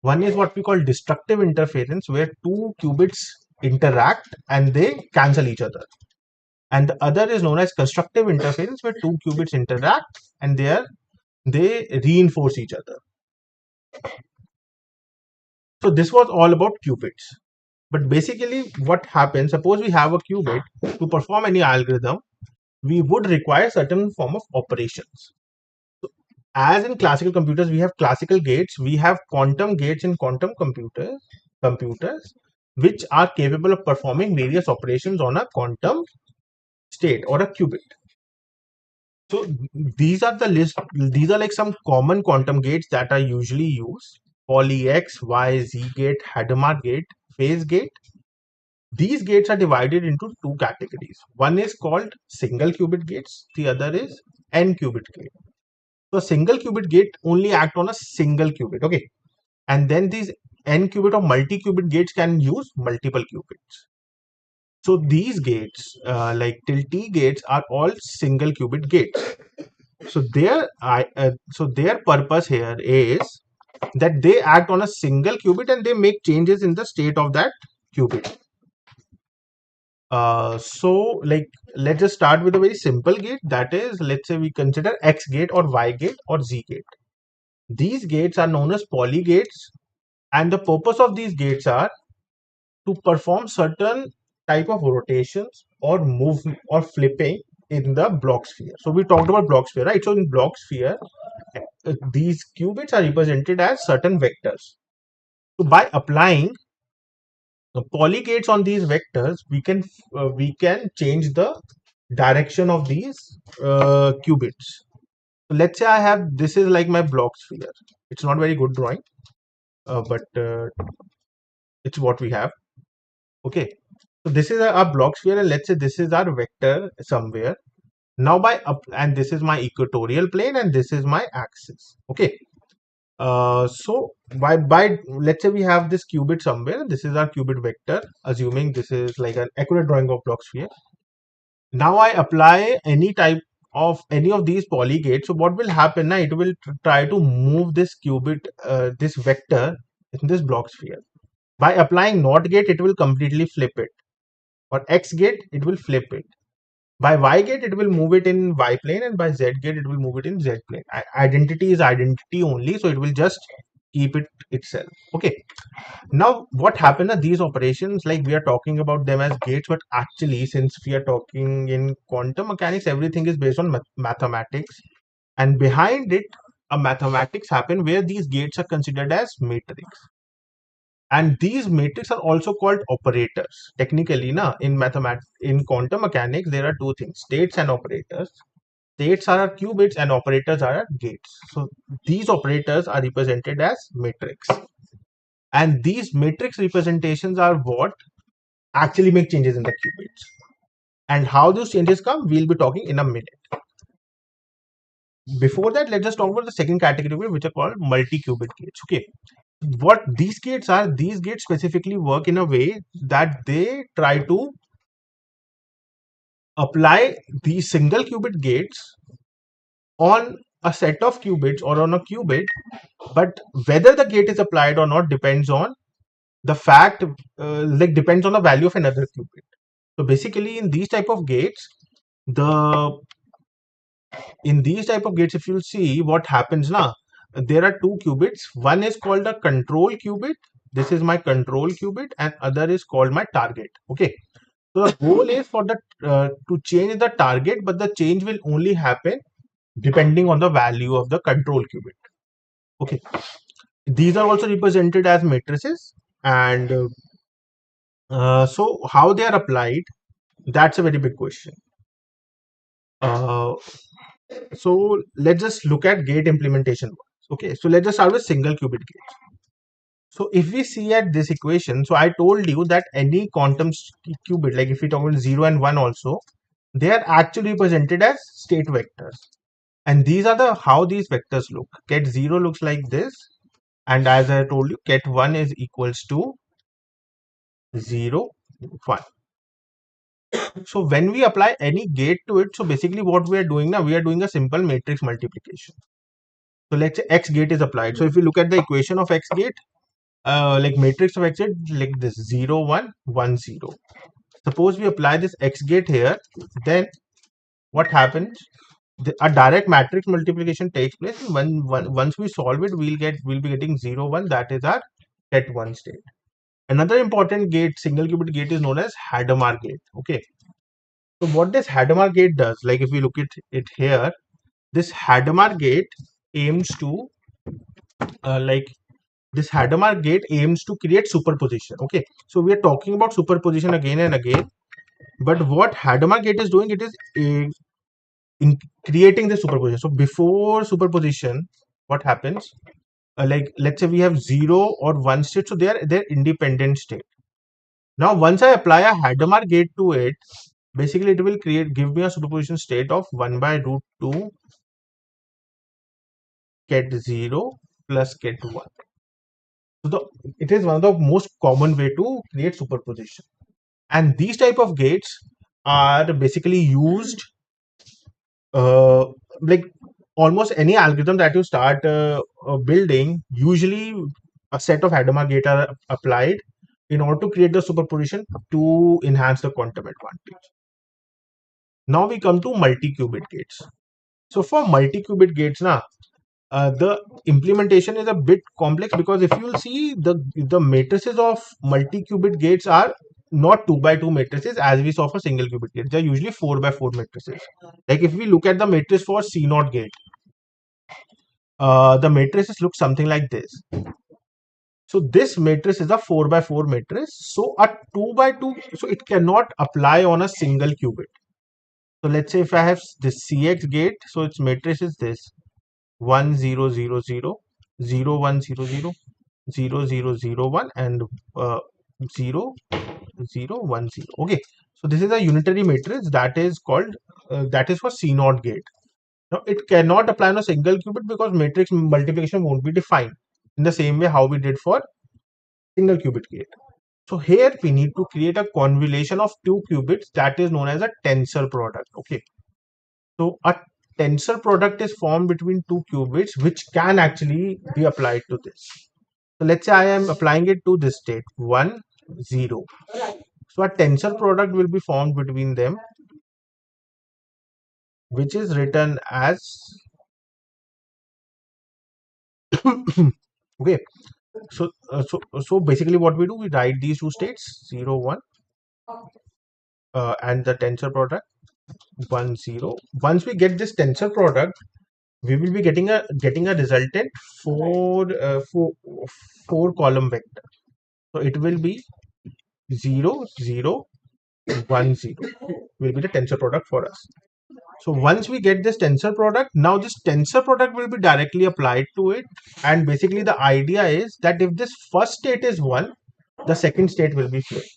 E: One is what we call destructive interference, where two qubits interact and they cancel each other. And the other is known as constructive interference, where two qubits interact and they reinforce each other. So this was all about qubits. But basically what happens, suppose we have a qubit, to perform any algorithm, we would require certain form of operations. So, as in classical computers, we have classical gates, we have quantum gates in quantum computers, which are capable of performing various operations on a quantum state or a qubit. So these are the list. These are like some common quantum gates that are usually used: Pauli X, Y, Z gate, Hadamard gate, phase gate. These gates are divided into two categories. One is called single qubit gates. The other is n qubit gate. So a single qubit gate only act on a single qubit. Okay, and then these n qubit or multi qubit gates can use multiple qubits. So these gates, like till T gates, are all single qubit gates. So their purpose here is that they act on a single qubit and they make changes in the state of that qubit. So like, let's just start with a very simple gate. That is, let's say we consider X gate or Y gate or Z gate. These gates are known as Pauli gates, and the purpose of these gates are to perform certain type of rotations or move or flipping in the block sphere. So we talked about block sphere, right? So in block sphere, these qubits are represented as certain vectors. So by applying polygates on these vectors, we can change the direction of these qubits. So let's say I have, this is like my block sphere. It's not very good drawing, but it's what we have. Okay, so this is our block sphere, and let's say this is our vector somewhere. Now by up, and this is my equatorial plane, and this is my axis. Okay, so by let's say we have this qubit somewhere. This is our qubit vector, assuming this is like an accurate drawing of block sphere. Now I apply any type of any of these polygates. So what will happen now? It will try to move this qubit, this vector in this block sphere. By applying NOT gate, it will completely flip it. Or X gate, it will flip it. By Y gate, it will move it in Y plane, and by Z gate, it will move it in Z plane. Identity is identity only, so it will just keep it itself. Okay. Now, what happened are these operations, like we are talking about them as gates, but actually, since we are talking in quantum mechanics, everything is based on mathematics, and behind it, a mathematics happen where these gates are considered as matrix. And these matrices are also called operators. Technically, in quantum mechanics, there are two things: states and operators. States are our qubits and operators are our gates. So these operators are represented as matrix. And these matrix representations are what actually make changes in the qubits. And how those changes come, we'll be talking in a minute. Before that, let's just talk about the second category, which are called multi-qubit gates. Okay. What these gates are, these gates specifically work in a way that they try to apply these single qubit gates on a set of qubits or on a qubit, but whether the gate is applied or not depends on the fact, depends on the value of another qubit. So basically, in these type of gates, if you'll see what happens now, there are two qubits. One is called a control qubit. This is my control qubit, and other is called my target. Okay. So the goal is for the to change the target, but the change will only happen depending on the value of the control qubit. Okay. These are also represented as matrices, and so how they are applied, that's a very big question. So let's just look at gate implementation. Okay, so let's just start with single qubit gates. So if we see at this equation, so I told you that any quantum qubit, like if we talk about 0 and 1 also, they are actually represented as state vectors. And these are the how these vectors look. Ket 0 looks like this, and as I told you, ket 1 is equals to 0, 1. So when we apply any gate to it, so basically what we are doing now, we are doing a simple matrix multiplication. So let's say X gate is applied. So if you look at the equation of X gate, like matrix of X gate, like this 0, 1, 1, 0. Suppose we apply this X gate here, then what happens? A direct matrix multiplication takes place. And once we solve it, we'll be getting 0, 1. That is our ket 1 state. Another important gate, single qubit gate, is known as Hadamard gate. Okay. So what this Hadamard gate does, like if we look at it here, this Hadamard gate aims to this Hadamard gate aims to create superposition. Okay, so we are talking about superposition again and again, but what Hadamard gate is doing, it is in creating the superposition. So before superposition, what happens? Like let's say we have 0 or 1 state, so they're independent state. Now once I apply a Hadamard gate to it, basically it will give me a superposition state of 1 by root 2 ket 0 plus ket 1. So it is one of the most common way to create superposition. And these type of gates are basically used like almost any algorithm that you start building, usually a set of Hadamard gate are applied in order to create the superposition to enhance the quantum advantage. Now we come to multi-qubit gates. So for multi-qubit gates now, the implementation is a bit complex, because if you will see the matrices of multi-qubit gates are not 2 by 2 matrices as we saw for single qubit gates. They are usually 4 by 4 matrices. Like if we look at the matrix for C0 gate, the matrices look something like this. So this matrix is a 4 by 4 matrix. So a 2 by 2, so it cannot apply on a single qubit. So let's say if I have this CX gate, so its matrix is this 1 0 0 0 0 1 0 0 0 0 0 1 and 0 0 1 0. Okay, so this is a unitary matrix that is called that is for C0 gate. Now it cannot apply on a single qubit because matrix multiplication won't be defined in the same way how we did for single qubit gate. So here we need to create a convolution of two qubits that is known as a tensor product. Okay, so a tensor product is formed between two qubits which can actually be applied to this. So let's say I am applying it to this state 1 0. So a tensor product will be formed between them, which is written as okay. So basically what we do, we write these two states 0 1 and the tensor product 1 0. Once we get this tensor product, we will be getting a resultant four column vector. So it will be 0 0 1 0 will be the tensor product for us. So once we get this tensor product, now this tensor product will be directly applied to it, and basically the idea is that if this first state is 1, the second state will be flipped.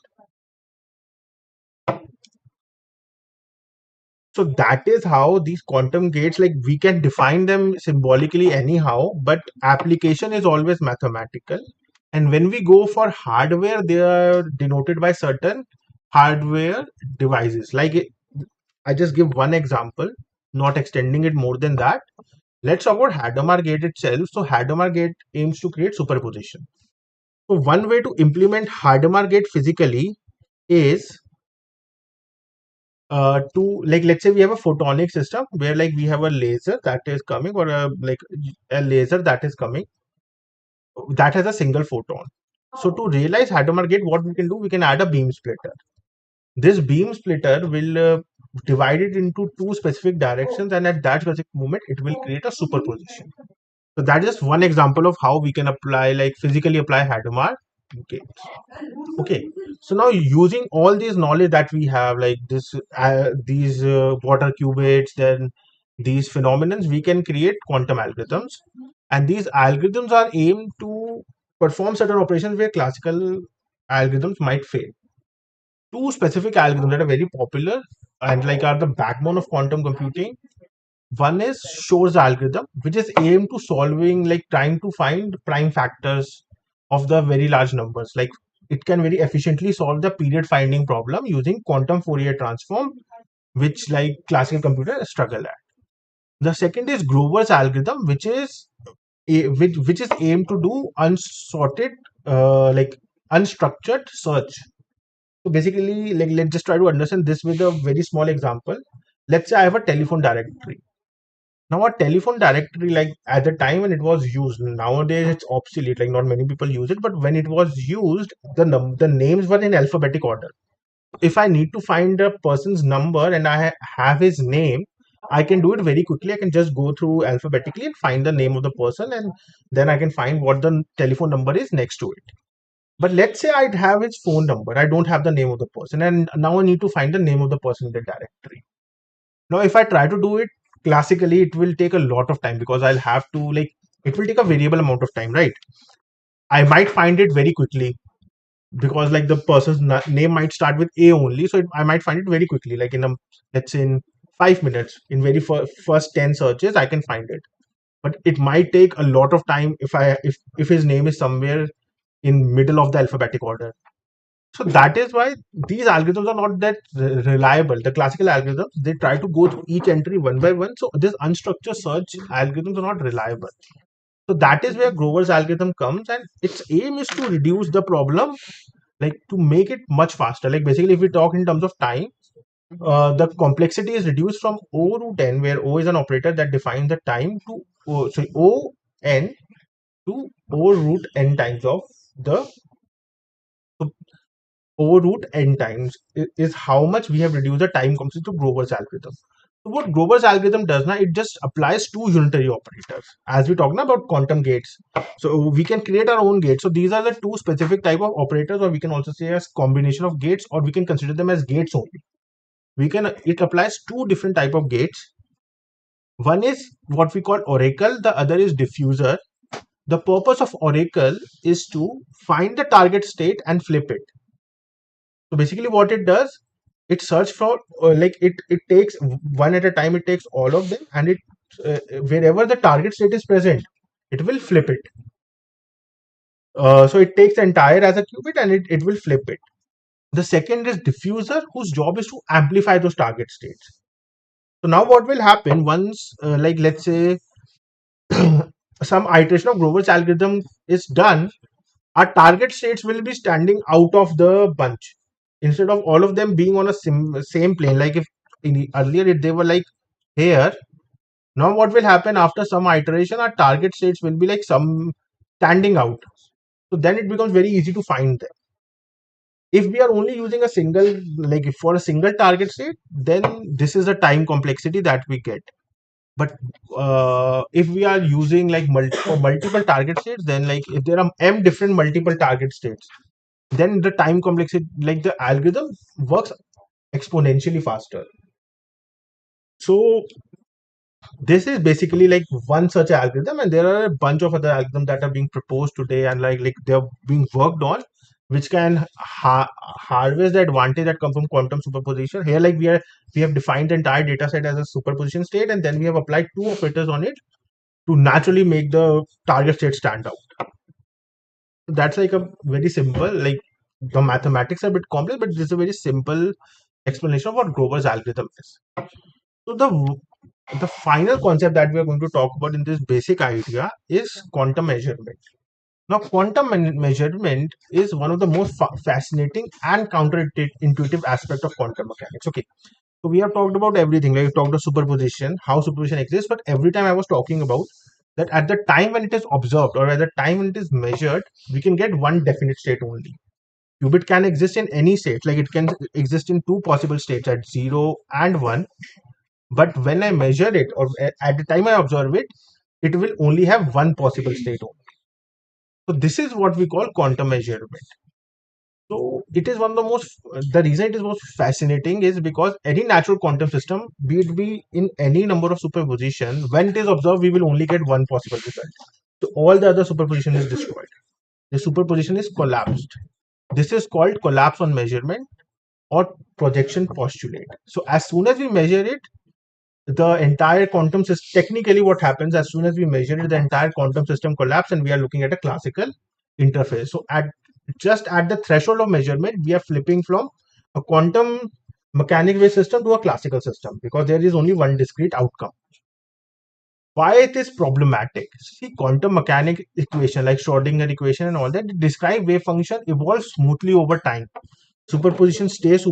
E: So that is how these quantum gates, like we can define them symbolically anyhow, but application is always mathematical. And when we go for hardware, they are denoted by certain hardware devices. I just give one example, not extending it more than that. Let's talk about Hadamard gate itself. So Hadamard gate aims to create superposition. So one way to implement Hadamard gate physically is to, like, let's say we have a photonic system where like we have a laser that is coming, or a laser that is coming that has a single photon. So to realize Hadamard gate, what we can do, we can add a beam splitter. This beam splitter will divide it into two specific directions, and at that specific moment it will create a superposition. So that is just one example of how we can apply, like physically apply Hadamard gates. Okay, so now using all these knowledge that we have, like these water qubits, then these phenomenons, we can create quantum algorithms, and these algorithms are aimed to perform certain operations where classical algorithms might fail. Two specific algorithms that are very popular and like are the backbone of quantum computing. One is Shor's algorithm, which is aimed to solving, like trying to find prime factors of the very large numbers. Like it can very efficiently solve the period finding problem using quantum Fourier transform, which like classical computers struggle at. The second is Grover's algorithm, which is which is aimed to do unsorted, like unstructured search. So basically, like let's just try to understand this with a very small example. Let's say I have a telephone directory. Now a telephone directory, like at the time when it was used, nowadays it's obsolete, like not many people use it, but when it was used, the names were in alphabetic order. If I need to find a person's number and I have his name, I can do it very quickly. I can just go through alphabetically and find the name of the person, and then I can find what the telephone number is next to it. But let's say I'd have his phone number, I don't have the name of the person, and now I need to find the name of the person in the directory. Now, if I try to do it classically, it will take a lot of time because I'll have to, like, it will take a variable amount of time, right? I might find it very quickly because like the person's name might start with A only. So I might find it very quickly, like let's say in 5 minutes, in very first 10 searches, I can find it. But it might take a lot of time if his name is somewhere in middle of the alphabetic order. So that is why these algorithms are not that reliable. The classical algorithms, they try to go through each entry one by one. So this unstructured search algorithms are not reliable. So that is where Grover's algorithm comes, and its aim is to reduce the problem, like to make it much faster. Like basically, if we talk in terms of time, the complexity is reduced from O root n, where O is an operator that defines the time, to O n to O root n times of the so O root n times is how much we have reduced the time complexity to Grover's algorithm. So what Grover's algorithm does now, it just applies two unitary operators. As we talked now about quantum gates, so we can create our own gates. So these are the two specific type of operators, or we can also say as combination of gates, or we can consider them as gates only. It applies two different type of gates. One is what we call oracle, the other is diffuser. The purpose of oracle is to find the target state and flip it. So basically what it does, it search for it takes one at a time, it takes all of them, and it wherever the target state is present, it will flip it. So it takes the entire as a qubit and it will flip it. The second is diffuser, whose job is to amplify those target states. So now what will happen once let's say some iteration of Grover's algorithm is done, our target states will be standing out of the bunch instead of all of them being on a same plane. Like if earlier they were like here, now what will happen after some iteration, our target states will be like some standing out. So then it becomes very easy to find them. If we are only using a single, like for a single target state, then this is the time complexity that we get. But if we are using like for multiple target states, then like if there are m different multiple target states, then the time complexity, like the algorithm works exponentially faster. So this is basically like one such algorithm, and there are a bunch of other algorithms that are being proposed today, and like they're being worked on, which can harvest the advantage that come from quantum superposition. Here, like we have defined the entire data set as a superposition state, and then we have applied two operators on it to naturally make the target state stand out. So that's like a very simple, like the mathematics are a bit complex, but this is a very simple explanation of what Grover's algorithm is. So the final concept that we are going to talk about in this basic idea is quantum measurement. Now, quantum measurement is one of the most fascinating and counterintuitive aspect of quantum mechanics. Okay, so we have talked about everything. Like we talked about superposition, how superposition exists, but every time I was talking about that at the time when it is observed or at the time when it is measured, we can get one definite state only. Qubit can exist in any state, like it can exist in two possible states at 0 and 1. But when I measure it or at the time I observe it, it will only have one possible state only. So this is what we call quantum measurement. So it is one of the the reason it is most fascinating is because any natural quantum system, be in any number of superposition, when it is observed, we will only get one possible result. So all the other superposition is destroyed. The superposition is collapsed. This is called collapse on measurement or projection postulate. So as soon as we measure it, the entire quantum system, technically what happens as soon as we measure it, the entire quantum system collapses and we are looking at a classical interface. So just at the threshold of measurement, we are flipping from a quantum mechanic based system to a classical system because there is only one discrete outcome. Why it is problematic? See, quantum mechanic equation like Schrodinger equation and all that describe wave function evolves smoothly over time. Superposition stays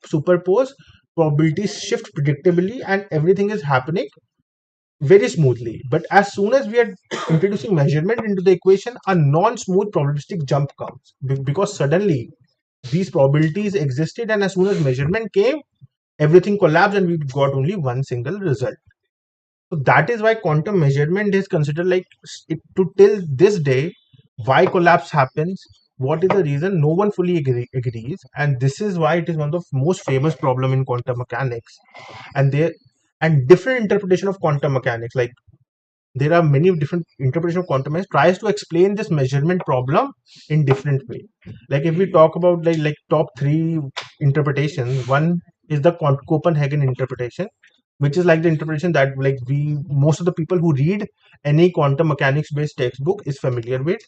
E: superposed, probabilities shift predictably, and everything is happening very smoothly. But as soon as we are introducing measurement into the equation, a non-smooth probabilistic jump comes because suddenly these probabilities existed, and as soon as measurement came, everything collapsed and we got only one single result. So that is why quantum measurement is considered like to till this day, why collapse happens, what is the reason, no one fully agrees, and this is why it is one of the most famous problem in quantum mechanics. And different interpretation of quantum mechanics, like there are many different interpretation of quantum mechanics tries to explain this measurement problem in different way. Like if we talk about like top three interpretations, one is the Copenhagen interpretation, which is like the interpretation that like most of the people who read any quantum mechanics based textbook is familiar with.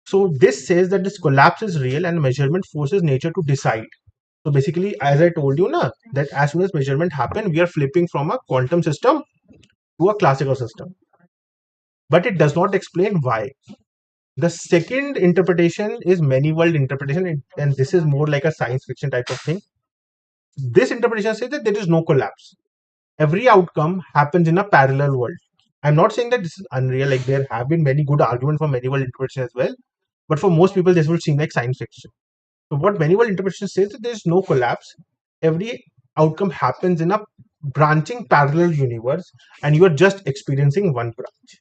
E: So this says that this collapse is real and measurement forces nature to decide. So basically, as I told you na, that as soon as measurement happen, we are flipping from a quantum system to a classical system. But it does not explain why. The second interpretation is many world interpretation, and this is more like a science fiction type of thing. This interpretation says that there is no collapse. Every outcome happens in a parallel world. I'm not saying that this is unreal, like there have been many good arguments for many world interpretation as well. But for most people, this will seem like science fiction. So what many world interpretation says that there is no collapse. Every outcome happens in a branching parallel universe and you are just experiencing one branch.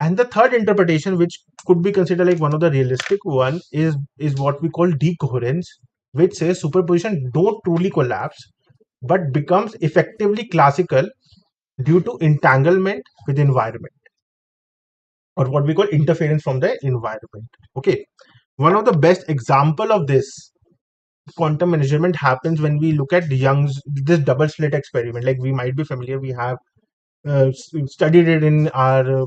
E: And the third interpretation, which could be considered like one of the realistic one, is what we call decoherence, which says superposition don't truly collapse but becomes effectively classical due to entanglement with environment, or what we call interference from the environment. Okay, one of the best example of this quantum measurement happens when we look at Young's this double slit experiment. Like, we might be familiar, we have studied it in our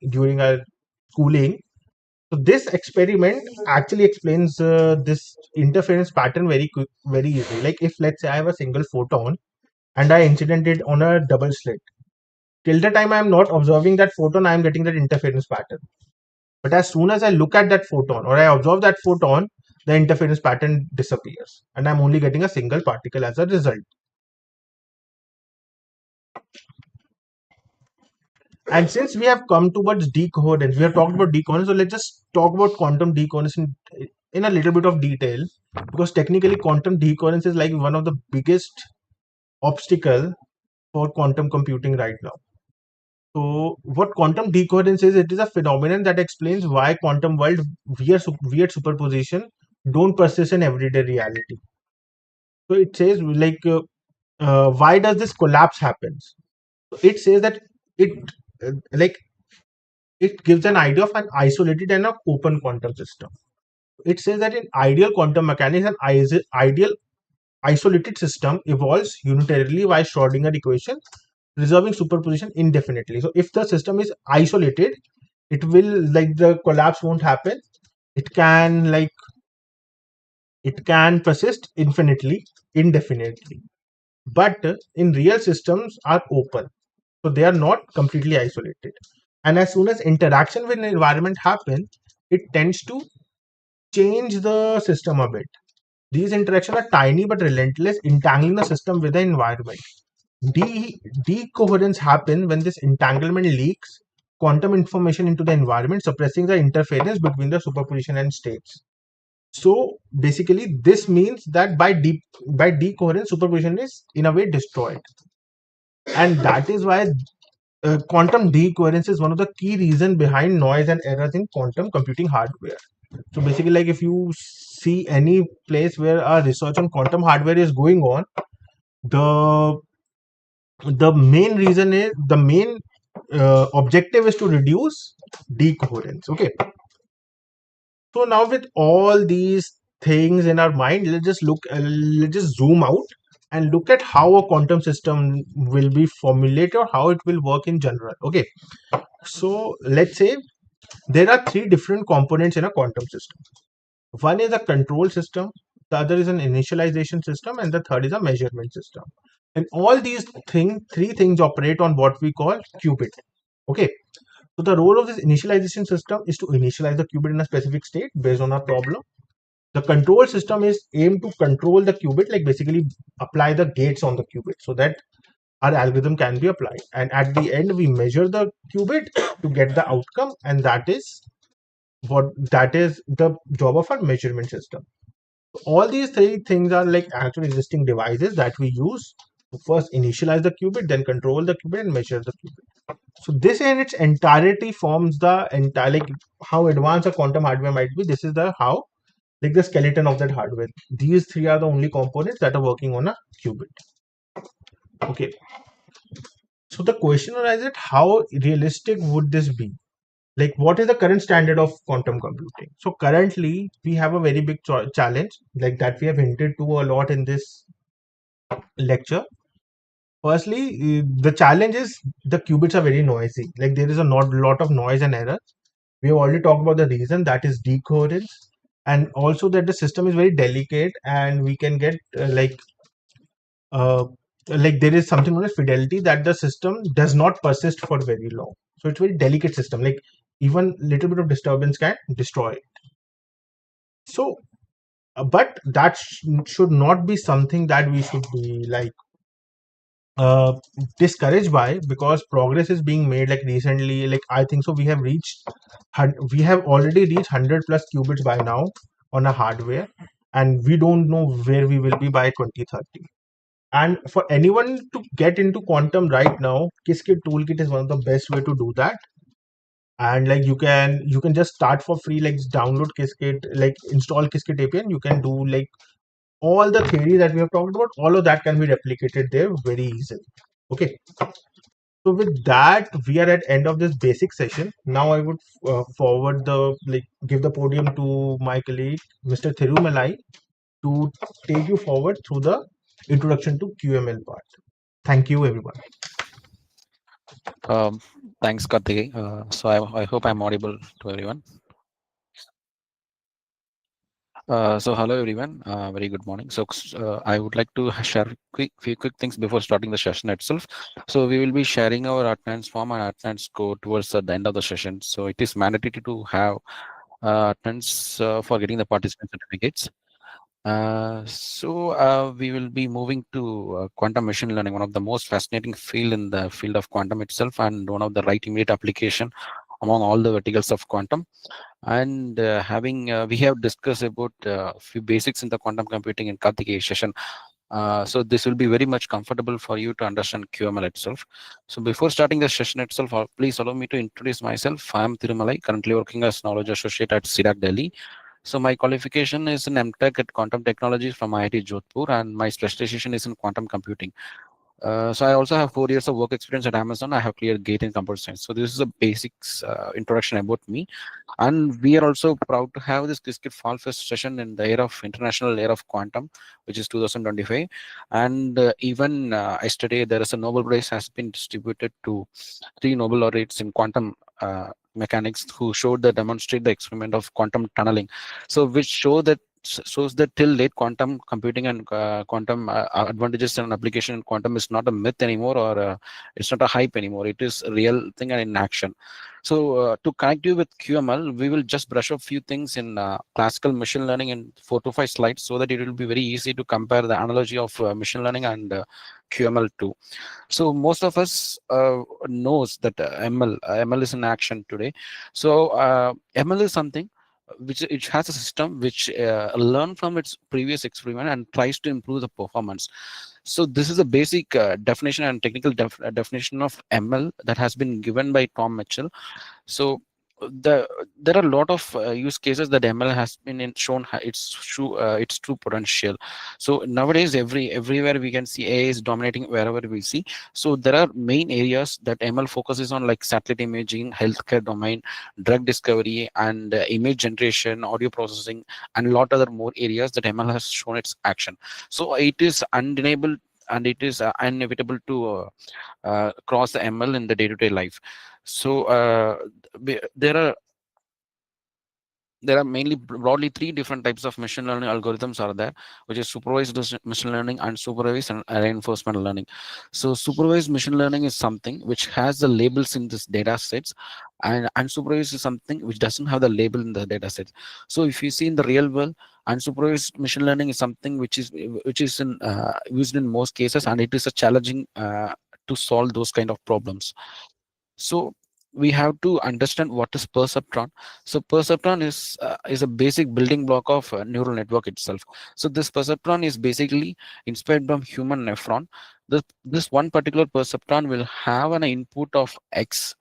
E: during our schooling. So this experiment actually explains this interference pattern very easily. Like, if let's say I have a single photon and I incident it on a double slit, till the time I am not observing that photon, I am getting that interference pattern. But as soon as I look at that photon or I observe that photon, the interference pattern disappears and I'm only getting a single particle as a result. And since we have come towards decoherence, we have talked about decoherence, so let's just talk about quantum decoherence in a little bit of detail, because technically quantum decoherence is like one of the biggest obstacle for quantum computing right now. So what quantum decoherence is, it is a phenomenon that explains why quantum world weird superposition don't persist in everyday reality. So it says why does this collapse happens? It says that it like it gives an idea of an isolated and an open quantum system. It says that in ideal quantum mechanics, an ideal isolated system evolves unitarily by Schrodinger equation, preserving superposition indefinitely. So if the system is isolated, it will the collapse won't happen. It can persist indefinitely. But in real systems are open, so they are not completely isolated. And as soon as interaction with the environment happen, it tends to change the system a bit. These interactions are tiny but relentless, entangling the system with the environment. Decoherence happens when this entanglement leaks quantum information into the environment, suppressing the interference between the superposition and states. So basically, this means that by decoherence, superposition is in a way destroyed, and that is why quantum decoherence is one of the key reasons behind noise and errors in quantum computing hardware. So basically, like, if you see any place where a research on quantum hardware is going on, the main reason is the main objective is to reduce decoherence. Okay. So now with all these things in our mind, let's just zoom out and look at how a quantum system will be formulated or how it will work in general. Okay. So let's say there are three different components in a quantum system. One is a control system, the other is an initialization system, and the third is a measurement system. And all these three things operate on what we call qubit. Okay. So the role of this initialization system is to initialize the qubit in a specific state based on our problem. The control system is aimed to control the qubit, like basically apply the gates on the qubit so that our algorithm can be applied. And at the end, we measure the qubit to get the outcome, and that is the job of our measurement system. All these three things are like actually existing devices that we use to first initialize the qubit, then control the qubit and measure the qubit. So this in its entirety forms the entire, like, how advanced a quantum hardware might be. This is the how, like, the skeleton of that hardware. These three are the only components that are working on a qubit. Okay. So the question arises, how realistic would this be? Like, what is the current standard of quantum computing? So currently we have a very big challenge, like that we have hinted to a lot in this lecture. Firstly, the challenge is the qubits are very noisy. Like, there is a lot of noise and error. We have already talked about the reason, that is decoherence, and also that the system is very delicate and we can get there is something known as fidelity, that the system does not persist for very long. So it's very delicate system. Like, even little bit of disturbance can destroy it. So, but that should not be something that we should be discouraged by, because progress is being made. Like recently, like I think so, we have already reached 100 plus qubits by now on a hardware, and we don't know where we will be by 2030. And for anyone to get into quantum right now, Qiskit toolkit is one of the best way to do that. And like you can just start for free, like download Qiskit, like install Qiskit API, and you can do like all the theory that we have talked about. All of that can be replicated there very easily. Okay. So with that, we are at end of this basic session. Now I would forward give the podium to my colleague, Mr. Thirumalai, to take you forward through the introduction to QML part. Thank you, everyone.
A: Um, Thanks, Karthik. So I hope I'm audible to everyone. So hello everyone, very good morning. So I would like to share few quick things before starting the session itself. So we will be sharing our attendance form and attendance code towards the end of the session. So it is mandatory to have attendance for getting the participant certificates. We will be moving to quantum machine learning, one of the most fascinating field in the field of quantum itself, and one of the right immediate application among all the verticals of quantum. And we have discussed about a few basics in the quantum computing in Karthikeya's session. So this will be very much comfortable for you to understand QML itself. So before starting the session itself, please allow me to introduce myself. I am Thirumalai, currently working as Knowledge Associate at C-DAC Delhi. So my qualification is in MTech at Quantum Technologies from IIT Jodhpur, and my specialization is in quantum computing. So I also have 4 years of work experience at Amazon. I have cleared GATE in computer science. So this is a basics introduction about me. And we are also proud to have this Qiskit Fall Fest session in the international era of quantum, which is 2025. And even yesterday, there is a Nobel Prize has been distributed to 3 Nobel laureates in quantum mechanics who showed the demonstrate the experiment of quantum tunneling. So which shows that till late quantum computing and quantum advantages and application in quantum is not a myth anymore, or it's not a hype anymore. It is a real thing and in action. So to connect you with QML, we will just brush up few things in classical machine learning in 4 to 5 slides, so that it will be very easy to compare the analogy of machine learning and QML too. So most of us knows that ML is in action today. So ML is something which it has a system which learn from its previous experiment and tries to improve the performance. So this is a basic definition and technical definition of ML that has been given by Tom Mitchell. So there are a lot of use cases that ML has been shown its true potential. So nowadays, everywhere we can see AI is dominating wherever we see. So there are main areas that ML focuses on, like satellite imaging, healthcare domain, drug discovery, and image generation, audio processing, and a lot other more areas that ML has shown its action. So it is undeniable and it is inevitable to cross the ML in the day-to-day life. So there are mainly broadly 3 different types of machine learning algorithms are there, which is supervised machine learning, unsupervised, and reinforcement learning. So supervised machine learning is something which has the labels in this data sets, and unsupervised is something which doesn't have the label in the data set. So if you see in the real world, unsupervised machine learning is something which is used in most cases, and it is a challenging to solve those kind of problems. So we have to understand what is perceptron. So perceptron is a basic building block of neural network itself. So this perceptron is basically inspired from human nephron. This one particular perceptron will have an input of X.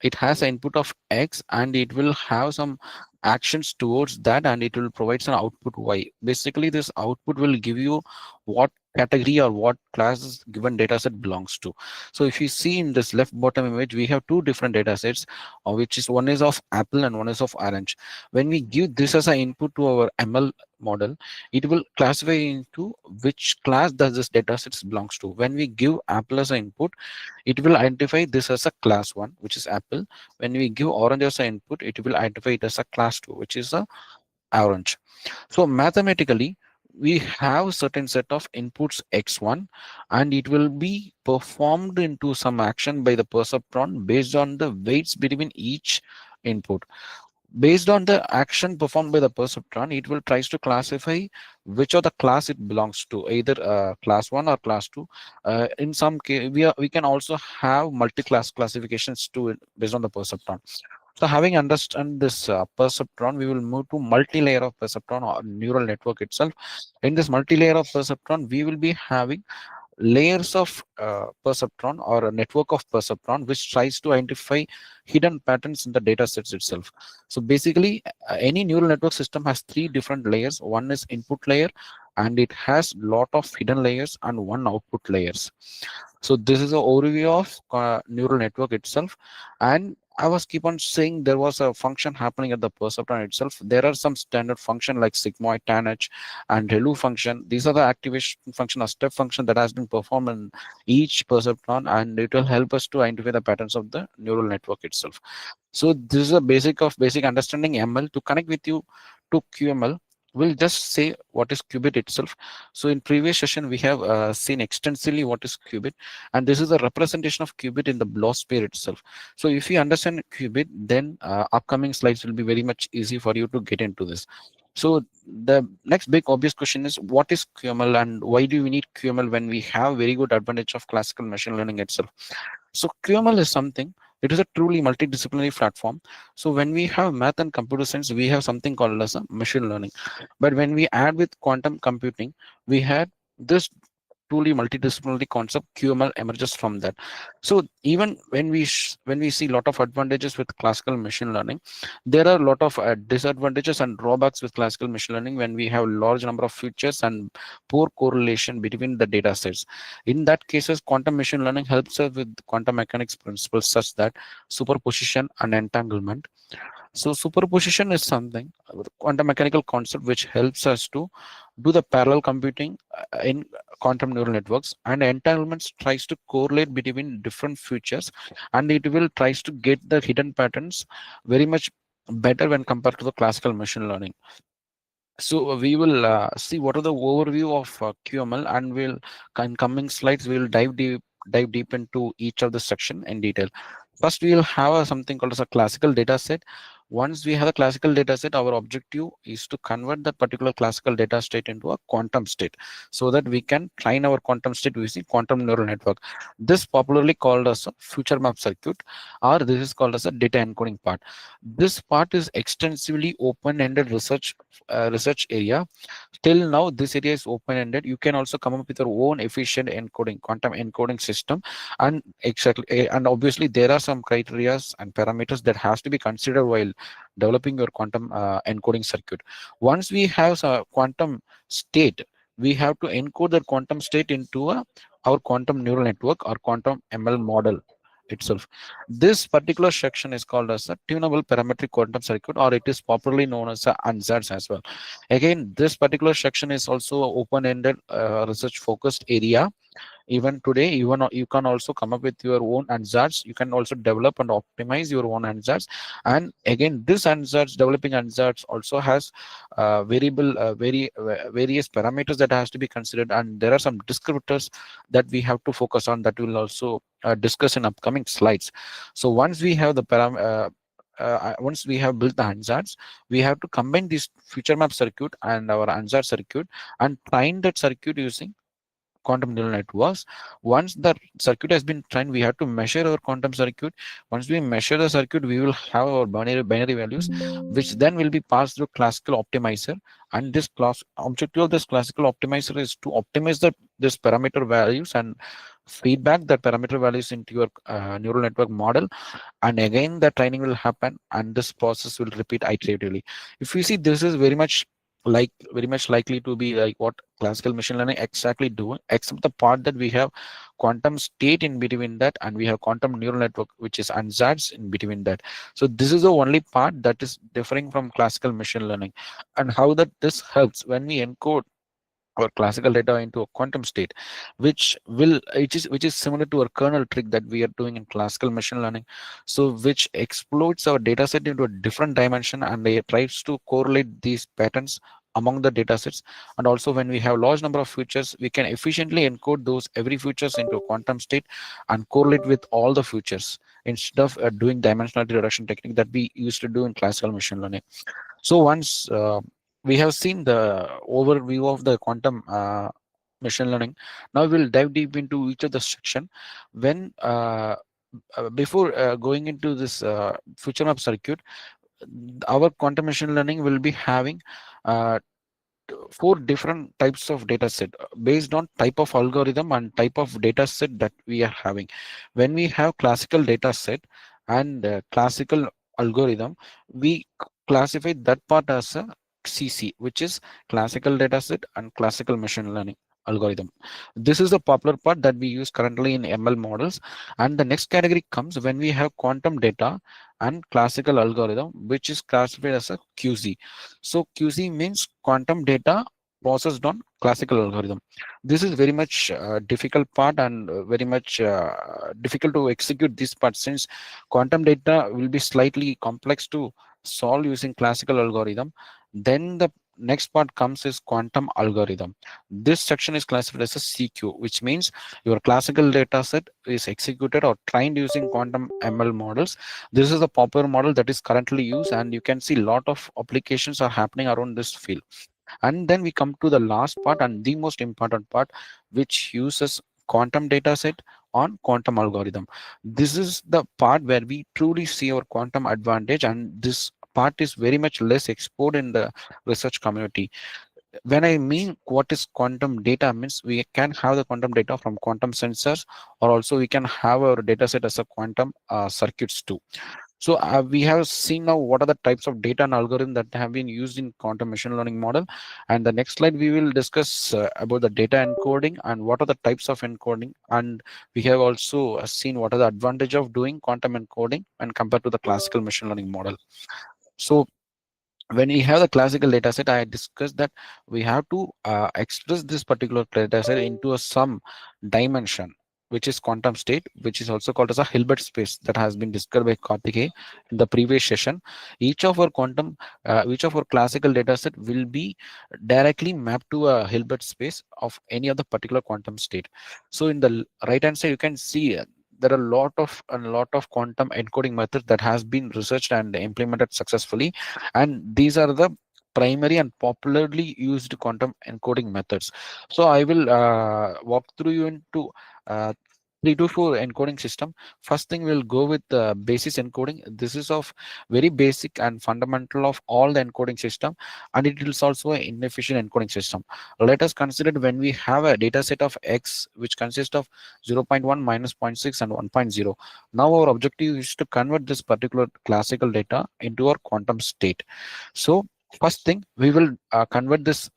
A: It has an input of X, and it will have some actions towards that, and it will provide some output Y. Basically, this output will give you what category or what class given data set belongs to. So if you see in this left bottom image, we have 2 different data sets, which is one is of apple and one is of orange. When we give this as an input to our ML model, it will classify into which class does this data set belongs to. When we give apple as an input, it will identify this as a class 1, which is apple. When we give orange as an input, it will identify it as a class 2, which is a orange. So mathematically, we have certain set of inputs x1, and it will be performed into some action by the perceptron based on the weights between each input. Based on the action performed by the perceptron, it will tries to classify which of the class it belongs to, either class 1 or class 2. In some case, we can also have multi-class classifications too based on the perceptron. So having understand this perceptron, we will move to multi-layer of perceptron or neural network itself. In this multi-layer of perceptron, we will be having layers of perceptron or a network of perceptron which tries to identify hidden patterns in the data sets itself. So basically, any neural network system has three different layers. One is input layer, and it has lot of hidden layers and one output layers. So this is an overview of neural network itself. And I was keep on saying there was a function happening at the perceptron itself. There are some standard function like sigmoid, tanh, and relu function. These are the activation function or step function that has been performed in each perceptron, and it will help us to identify the patterns of the neural network itself. So this is a basic understanding ML. To connect with you to QML, we'll just say what is qubit itself. So in previous session, we have seen extensively what is qubit, and this is a representation of qubit in the blosphere itself. So if you understand qubit, then upcoming slides will be very much easy for you to get into this. So the next big obvious question is, what is QML and why do we need QML when we have very good advantage of classical machine learning itself? So QML is something, it is a truly multidisciplinary platform. So when we have math and computer science, we have something called as a machine learning. But when we add with quantum computing, we had this truly multidisciplinary concept QML emerges from that. So even when we see a lot of advantages with classical machine learning, there are a lot of disadvantages and drawbacks with classical machine learning when we have large number of features and poor correlation between the data sets. In that cases, quantum machine learning helps us with quantum mechanics principles such that superposition and entanglement. So superposition is something quantum mechanical concept which helps us to do the parallel computing in quantum neural networks, and entanglements tries to correlate between different features, and it will tries to get the hidden patterns very much better when compared to the classical machine learning. So we will see what are the overview of QML, and we'll in coming slides we'll dive deep into each of the section in detail. First, we will have something called as a classical data set. Once we have a classical data set, our objective is to convert that particular classical data state into a quantum state so that we can train our quantum state using quantum neural network. This popularly called as a future map circuit, or this is called as a data encoding part. This part is extensively open-ended research area. Till now, this area is open-ended. You can also come up with your own efficient encoding, quantum encoding system, and and obviously there are some criteria and parameters that has to be considered while developing your quantum encoding circuit. Once we have a quantum state, we have to encode the quantum state into our quantum neural network or quantum ML model itself. This particular section is called as a tunable parametric quantum circuit, or it is popularly known as a ansatz as well. Again, this particular section is also open-ended research focused area. Even today, you can also come up with your own ansatz. You can also develop and optimize your own ansatz. And again, this ansatz, developing ansatz, also has various parameters that has to be considered, and there are some descriptors that we have to focus on that we'll also discuss in upcoming slides. So once we have the once we have built the ansatz, we have to combine this future map circuit and our ansatz circuit and train that circuit using quantum neural networks. Once the circuit has been trained, we have to measure our quantum circuit. Once we measure the circuit, we will have our binary values, which then will be passed through classical optimizer. And this objective of this classical optimizer is to optimize this parameter values and feedback that parameter values into your neural network model. And again, the training will happen, and this process will repeat iteratively. If you see, this is very much likely to be like what classical machine learning exactly do, except the part that we have quantum state in between that, and we have quantum neural network which is ansatz in between that. So this is the only part that is differing from classical machine learning. And how that this helps when we encode our classical data into a quantum state, which is similar to our kernel trick that we are doing in classical machine learning. So which exploits our data set into a different dimension, and it tries to correlate these patterns among the data sets. And also when we have large number of features, we can efficiently encode those every features into a quantum state and correlate with all the features instead of doing dimensionality reduction technique that we used to do in classical machine learning. So once we have seen the overview of the quantum machine learning, now we'll dive deep into each of the section. When before going into this future map circuit, our quantum machine learning will be having uh, four different types of data set based on type of algorithm and type of data set that we are having. When we have classical data set and classical algorithm, we classify that part as a CC, which is classical data set and classical machine learning algorithm. This is the popular part that we use currently in ML models. And the next category comes when we have quantum data and classical algorithm, which is classified as a QZ. So QC means quantum data processed on classical algorithm. This is very much difficult part and very much difficult to execute this part, since quantum data will be slightly complex to solve using classical algorithm. Then the next part comes is quantum algorithm. This section is classified as a CQ, which means your classical data set is executed or trained using quantum ML models. This is the popular model that is currently used, and you can see a lot of applications are happening around this field. And then we come to the last part and the most important part, which uses quantum data set on quantum algorithm. This is the part where we truly see our quantum advantage, and this part is very much less explored in the research community. When I mean what is quantum data means, we can have the quantum data from quantum sensors, or also we can have our data set as a quantum circuits too. So we have seen now what are the types of data and algorithm that have been used in quantum machine learning model. And the next slide, we will discuss about the data encoding and what are the types of encoding. And we have also seen what are the advantage of doing quantum encoding when compared to the classical machine learning model. So when we have the classical data set, I discussed that we have to express this particular data set into a some dimension, which is quantum state, which is also called as a Hilbert space, that has been discussed by Karthikeya in the previous session. Each of our classical data set will be directly mapped to a Hilbert space of any of the particular quantum state. So in the right hand side, you can see there are a lot of quantum encoding methods that has been researched and implemented successfully, and these are the primary and popularly used quantum encoding methods. So I will walk through you into uh, 3 to 4 encoding system. First thing, we'll go with the basis encoding. This is of very basic and fundamental of all the encoding system, and it is also an inefficient encoding system. Let us consider when we have a data set of X, which consists of 0.1, minus 0.6 and 1.0. Now our objective is to convert this particular classical data into our quantum state. So first thing, we will convert this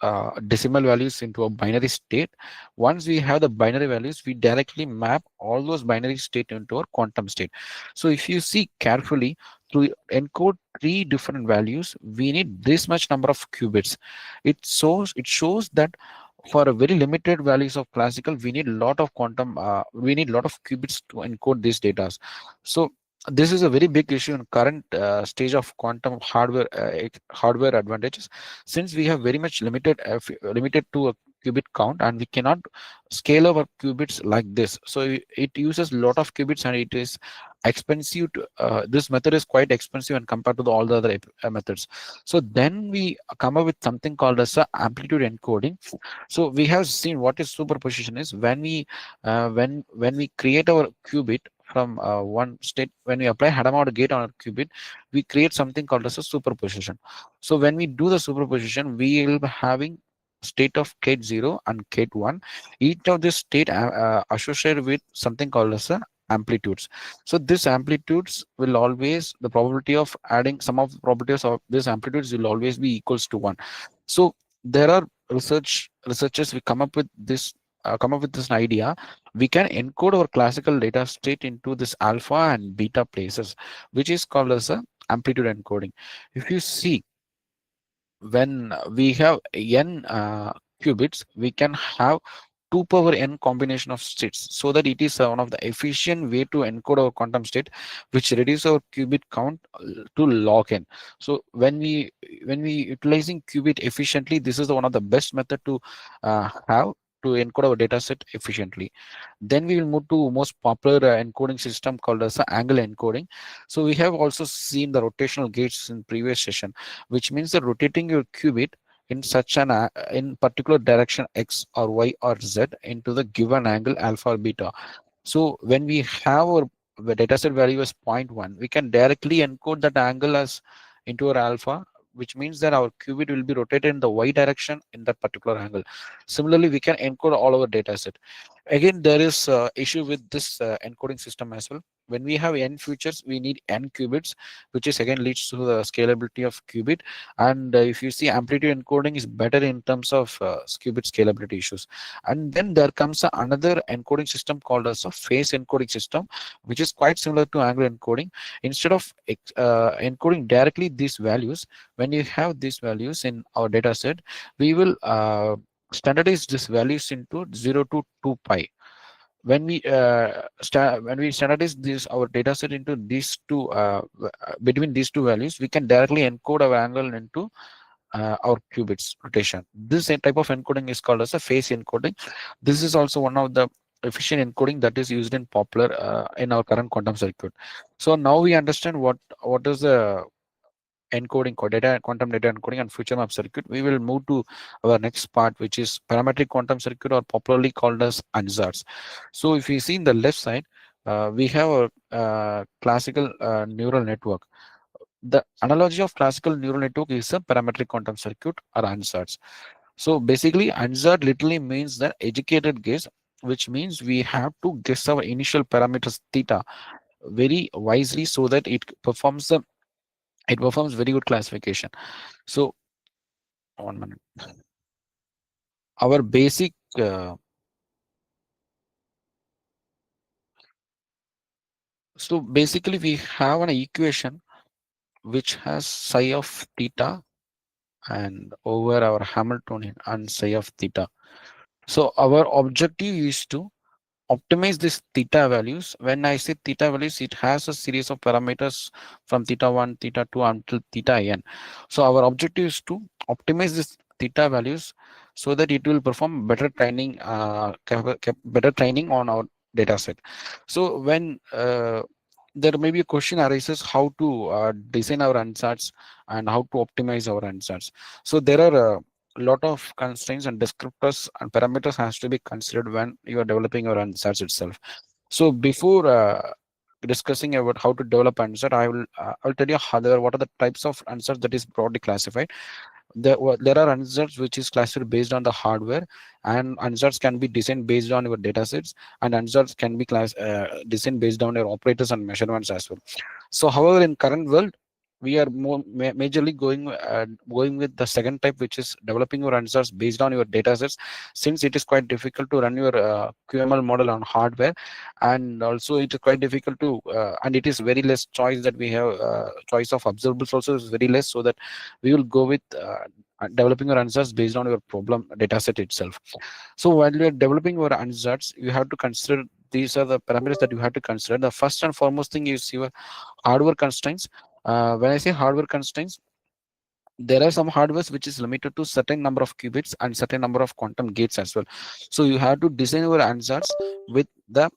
A: decimal values into a binary state. Once we have the binary values, we directly map all those binary state into our quantum state. So if you see carefully, to encode 3 different values, we need this much number of qubits. It shows that for a very limited values of classical, we need a lot of we need a lot of qubits to encode these data. So this is a very big issue in current stage of quantum hardware advantages, since we have very much limited to a qubit count, and we cannot scale our qubits like this. So it uses a lot of qubits, and it is expensive to, this method is quite expensive and compared to all the other methods. So then we come up with something called as a amplitude encoding. So we have seen what is superposition is. When we create our qubit from one state, when we apply Hadamard gate on a qubit, we create something called as a superposition. So when we do the superposition, we will be having state of gate 0 and gate 1. Each of this state associated with something called as a amplitudes. So this amplitudes will always, the probability of adding some of the probabilities of this amplitudes will always be equals to 1. So there are researchers we come up with this idea. We can encode our classical data state into this alpha and beta places, which is called as a amplitude encoding. If you see, when we have n qubits, we can have 2 power n combination of states, so that it is one of the efficient way to encode our quantum state, which reduce our qubit count to log n. So when we utilizing qubit efficiently, this is one of the best method to have to encode our data set efficiently. Then we will move to most popular encoding system called as the angle encoding. So we have also seen the rotational gates in previous session, which means that rotating your qubit in such an in particular direction x or y or z into the given angle alpha or beta. So when we have our the dataset value is 0.1, we can directly encode that angle as into our alpha, which means that our qubit will be rotated in the y direction in that particular angle. Similarly, we can encode all our dataset. Again, there is issue with this encoding system as well. When we have n features, we need n qubits, which is again leads to the scalability of qubit. And if you see, amplitude encoding is better in terms of qubit scalability issues. And then there comes another encoding system called as a phase encoding system, which is quite similar to angle encoding. Instead of encoding directly these values, when you have these values in our data set, we will standardize these values into 0 to 2 pi. When we standardize this our data set into these two between these two values, we can directly encode our angle into our qubits rotation. This type of encoding is called as a phase encoding. This is also one of the efficient encoding that is used in popular in our current quantum circuit. So now we understand what is the encoding quantum data encoding and future map circuit. We will move to our next part, which is parametric quantum circuit, or popularly called as ansatz. So if you see in the left side, we have a classical neural network. The analogy of classical neural network is a parametric quantum circuit, or ansatz. So basically, ansatz literally means the educated guess, which means we have to guess our initial parameters theta very wisely so that it performs very good classification. So 1 minute. Our basic so basically we have an equation which has psi of theta and over our Hamiltonian and psi of theta. So our objective is to optimize this theta values. When I say theta values, it has a series of parameters from theta 1, theta 2 until theta n. So our objective is to optimize this theta values so that it will perform better training on our data set. So when there may be a question arises how to design our ansatz and how to optimize our ansatz. So there are a lot of constraints and descriptors and parameters has to be considered when you are developing your ansatz itself. So before discussing about how to develop ansatz, I'll tell you what are the types of ansatz that is broadly classified. There are ansatz which is classified based on the hardware, and ansatz can be designed based on your data sets, and ansatz can be designed based on your operators and measurements as well. So however, in current world, we are majorly going with the second type, which is developing your ansatz based on your data sets, since it is quite difficult to run your QML model on hardware, and also it is quite difficult to and it is very less choice that we have. Choice of observables also is very less, so that we will go with developing your ansatz based on your problem dataset itself. So while you are developing your ansatz, you have to consider, these are the parameters that you have to consider. The first and foremost thing is your hardware constraints. When I say hardware constraints, there are some hardwares which is limited to certain number of qubits and certain number of quantum gates as well. So you have to design your ansatz with the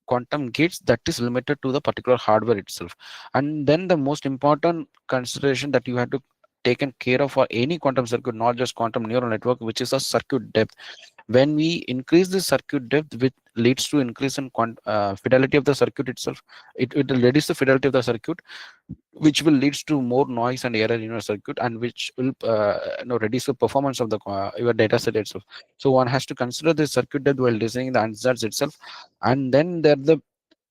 A: quantum gates that is limited to the particular hardware itself. And then the most important consideration that you have to taken care of for any quantum circuit, not just quantum neural network, which is a circuit depth. When we increase the circuit depth, which leads to increase in fidelity of the circuit itself, it will reduce the fidelity of the circuit, which will leads to more noise and error in your circuit, and which will reduce the performance of the your data set itself. So one has to consider the circuit depth while designing the ansatz itself. And then there are the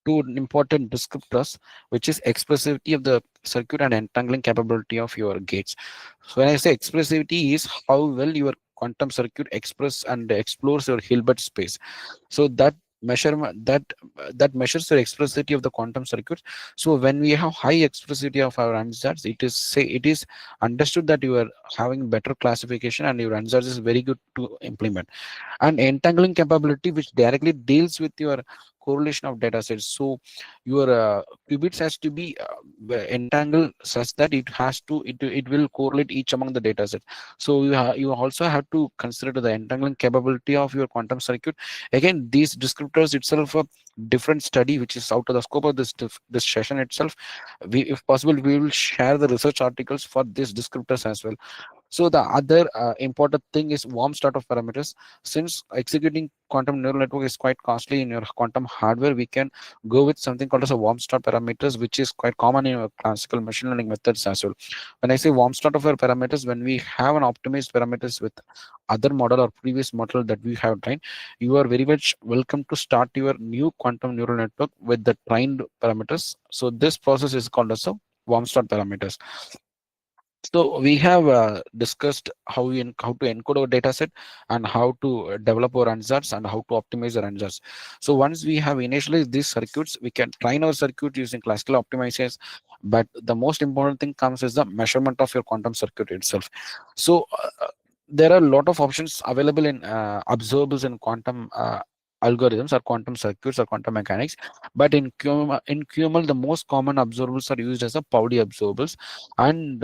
A: two important descriptors, which is expressivity of the circuit and entangling capability of your gates. So when I say expressivity, is how well your quantum circuit express and explores your Hilbert space. So that measurement that measures the expressivity of the quantum circuit. So when we have high expressivity of our ansatz, it is understood that you are having better classification and your ansatz is very good to implement. And entangling capability, which directly deals with your correlation of data sets. So your qubits has to be entangled such that it will correlate each among the data sets. So you also have to consider the entangling capability of your quantum circuit. Again, these descriptors itself a different study which is out of the scope of this session itself. If possible, we will share the research articles for these descriptors as well. So the other important thing is warm start of parameters. Since executing quantum neural network is quite costly in your quantum hardware, we can go with something called as a warm start parameters, which is quite common in your classical machine learning methods as well. When I say warm start of our parameters, when we have an optimized parameters with other model or previous model that we have trained, you are very much welcome to start your new quantum neural network with the trained parameters. So this process is called as a warm start parameters. So we have discussed how to encode our data set and how to develop our answers and how to optimize our answers. So once we have initialized these circuits, we can train our circuit using classical optimizers. But the most important thing comes is the measurement of your quantum circuit itself. So there are a lot of options available in observables in quantum algorithms or quantum circuits or quantum mechanics. But in QML, the most common observables are used as a Pauli observables, and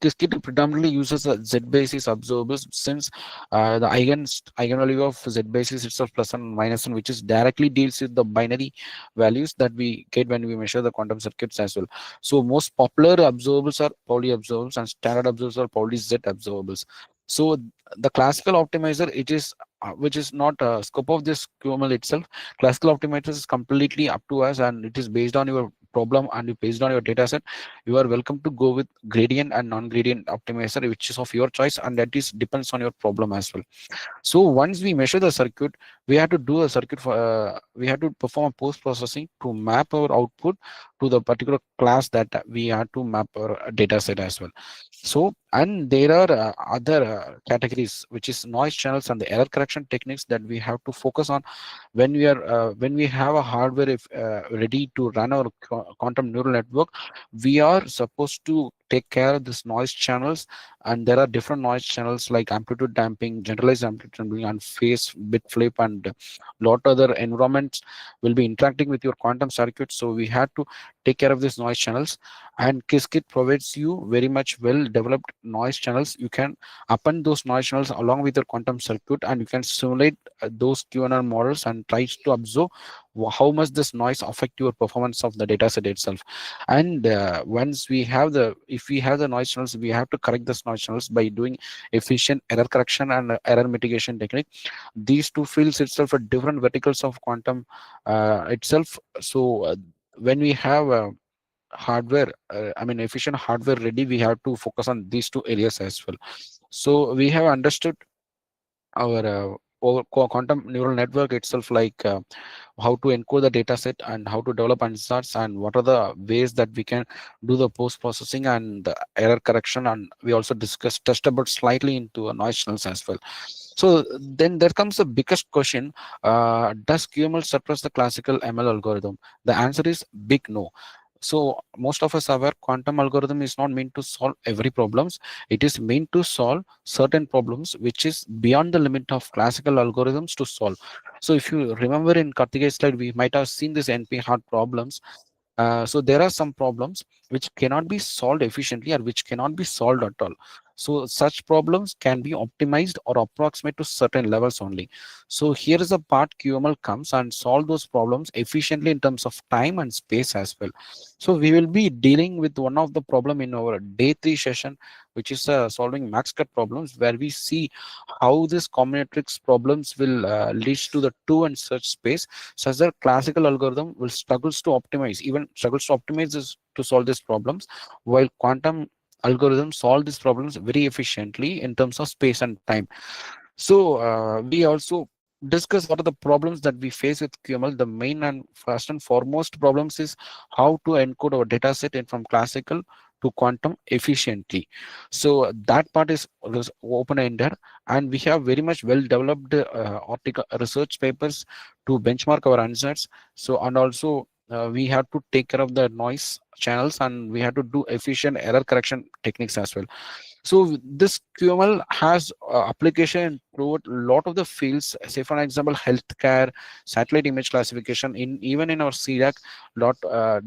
A: Qiskit predominantly uses a Z basis observables, since the eigenvalue of Z basis itself plus and minus one, which is directly deals with the binary values that we get when we measure the quantum circuits as well. So most popular observables are Pauli observables and standard observables are Pauli Z observables. So the classical optimizer, it is which is not scope of this QML itself. Classical optimizer is completely up to us, and it is based on your problem and based on your data set. You are welcome to go with gradient and non-gradient optimizer, which is of your choice, and that is depends on your problem as well. So once we measure the circuit, we have to do a circuit for we have to perform a post processing to map our output to the particular class that we have to map our data set as well. So, and there are other categories, which is noise channels and the error correction techniques that we have to focus on when we have a hardware ready to run our quantum neural network. We are supposed to take care of this noise channels, and there are different noise channels like amplitude damping, generalized amplitude damping, and phase bit flip, and lot other environments will be interacting with your quantum circuit. So we have to take care of these noise channels, and Qiskit provides you very much well developed noise channels. You can append those noise channels along with your quantum circuit, and you can simulate those QNR models and try to observe how much this noise affect your performance of the data set itself. And once we have the if we have the noise channels, we have to correct this noise channels by doing efficient error correction and error mitigation technique. These two fields itself are different verticals of quantum itself. So when we have hardware efficient hardware ready, we have to focus on these two areas as well. So we have understood our quantum neural network itself, like how to encode the data set and how to develop answers, and what are the ways that we can do the post processing and the error correction, and we also touched about slightly into noise channels as well. So then there comes the biggest question: does QML suppress the classical ML algorithm? The answer is big no. So most of us are aware quantum algorithm is not meant to solve every problems. It is meant to solve certain problems which is beyond the limit of classical algorithms to solve. So if you remember in Karthik's slide, we might have seen this NP hard problems. So there are some problems which cannot be solved efficiently or which cannot be solved at all. So such problems can be optimized or approximate to certain levels only. So here is a part QML comes and solve those problems efficiently in terms of time and space as well. So we will be dealing with one of the problem in our day 3 session, which is solving max cut problems, where we see how this combinatorics problems will lead to the two and search space, such that classical algorithm will struggles to optimize this to solve these problems, while quantum algorithms solve these problems very efficiently in terms of space and time. So we also discuss what are the problems that we face with QML. The main and first and foremost problems is how to encode our data set in from classical to quantum efficiently. So that part is open-ended, and we have very much well developed article research papers to benchmark our answers. So, and also we have to take care of the noise channels, and we have to do efficient error correction techniques as well. So this QML has application throughout a lot of the fields. Say for example, healthcare, satellite image classification. In even in our C-DAC,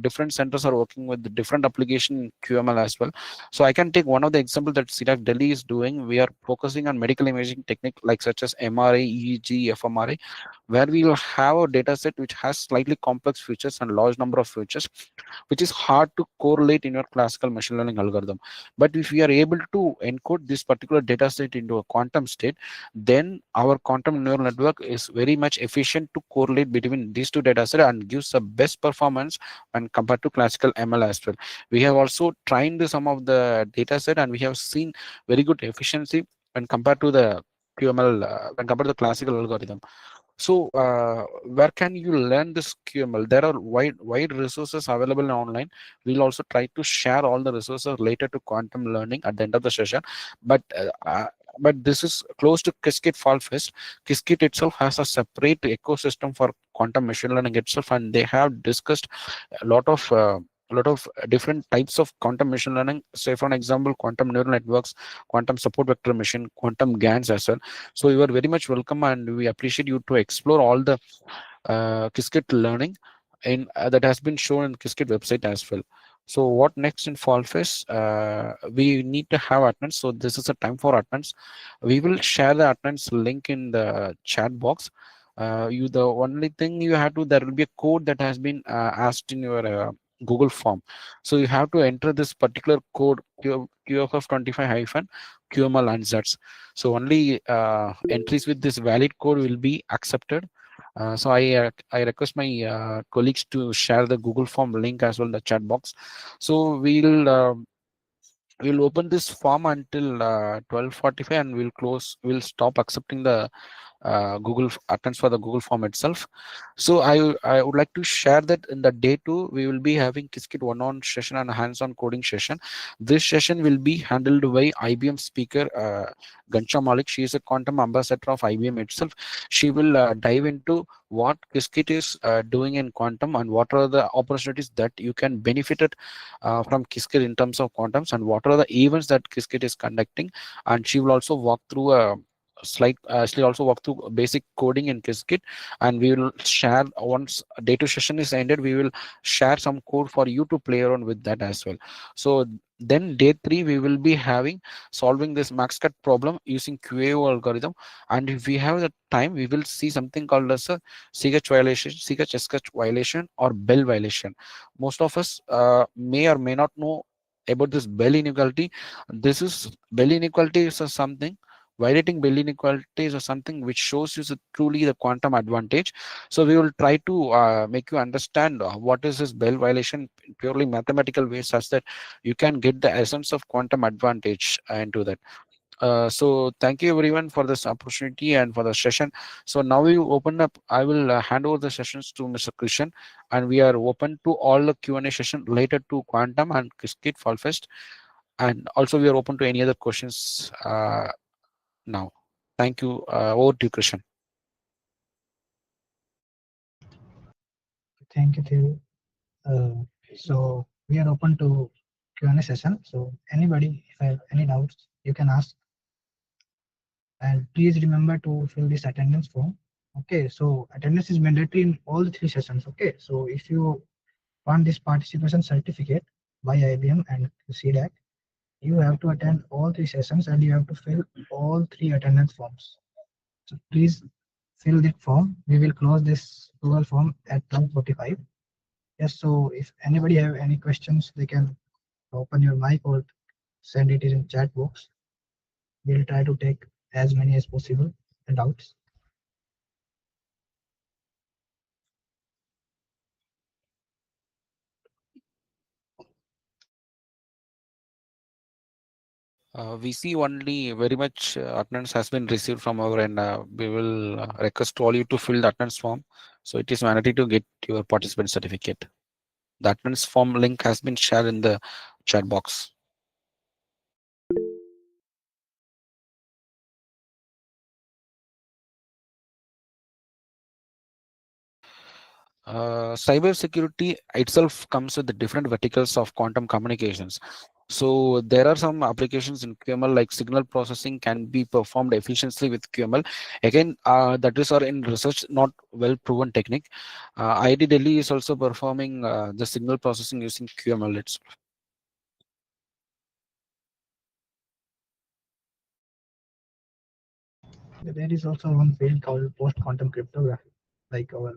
A: different centers are working with the different application in QML as well. So I can take one of the example that C-DAC Delhi is doing. We are focusing on medical imaging technique like such as MRI, EEG, fMRI, where we will have a data set which has slightly complex features and large number of features, which is hard to correlate in your classical machine learning algorithm. But if we are able to to encode this particular data set into a quantum state, then our quantum neural network is very much efficient to correlate between these two data sets and gives the best performance when compared to classical ML as well. We have also trained some of the data set and we have seen very good efficiency when compared to the QML, when compared to the classical algorithm. So where can you learn this QML? There are wide resources available online. We'll also try to share all the resources related to quantum learning at the end of the session. But this is close to Qiskit Fall Fest. Qiskit itself has a separate ecosystem for quantum machine learning itself, and they have discussed a lot of different types of quantum machine learning. Say for an example, quantum neural networks, quantum support vector machine, quantum GANs as well. So you are very much welcome, and we appreciate you to explore all the Qiskit learning in that has been shown in Qiskit website as well. So what next in Fall Fest? We need to have attendance. So this is a time for attendance. We will share the attendance link in the chat box. You the only thing you have to, there will be a code that has been asked in your Google form. So you have to enter this particular code QFF25 hyphen QML answers. So only entries with this valid code will be accepted. So I request my colleagues to share the Google form link as well in the chat box. So we'll open this form until 12:45 and we'll stop accepting the Google attempts for the Google form itself. So I would like to share that in the day 2 we will be having Qiskit one-on session and hands-on coding session. This session will be handled by IBM speaker Gansha Malik. She is a quantum ambassador of IBM itself. She will dive into what Qiskit is doing in quantum and what are the opportunities that you can benefit it from Qiskit in terms of quantums, and what are the events that Qiskit is conducting. And she will also walk through a slide. She'll also walk through basic coding in Qiskit, and we will share once day 2 session is ended. We will share some code for you to play around with that as well. So then day 3 we will be having solving this max cut problem using QAO algorithm, and if we have the time we will see something called as a CH violation, CH violation or Bell violation. Most of us may or may not know about this Bell inequality. This is Bell inequality is a something, violating Bell inequality is a something which shows you truly the quantum advantage. So we will try to make you understand what is this Bell violation in purely mathematical way, such that you can get the essence of quantum advantage into that. So thank you everyone for this opportunity and for the session. So now we open up, I will hand over the sessions to Mr. Krishan, and we are open to all the Q&A session related to quantum and Qiskit Fall Fest, and also we are open to any other questions now. Thank you. Over to you, Krishan.
B: Thank you, Thiru. So we are open to Q&A session. So anybody, if I have any doubts, you can ask. And please remember to fill this attendance form. Okay, so attendance is mandatory in all the 3 sessions. Okay, so if you want this participation certificate by IBM and C-DAC, you have to attend all 3 sessions and you have to fill all 3 attendance forms. So please fill that form. We will close this Google form at 12:45. Yes, so if anybody have any questions, they can open your mic or send it in chat box. We'll try to take as many as possible doubts.
A: We see only very much attendance has been received from our end. We will request all you to fill the attendance form. So it is mandatory to get your participant certificate. The attendance form link has been shared in the chat box. Cyber security itself comes with the different verticals of quantum communications. So there are some applications in QML, like signal processing can be performed efficiently with QML. Again, that is in research, not well proven technique. IIT Delhi is also performing the signal processing using QML itself.
B: There is also one field called post-quantum cryptography, like our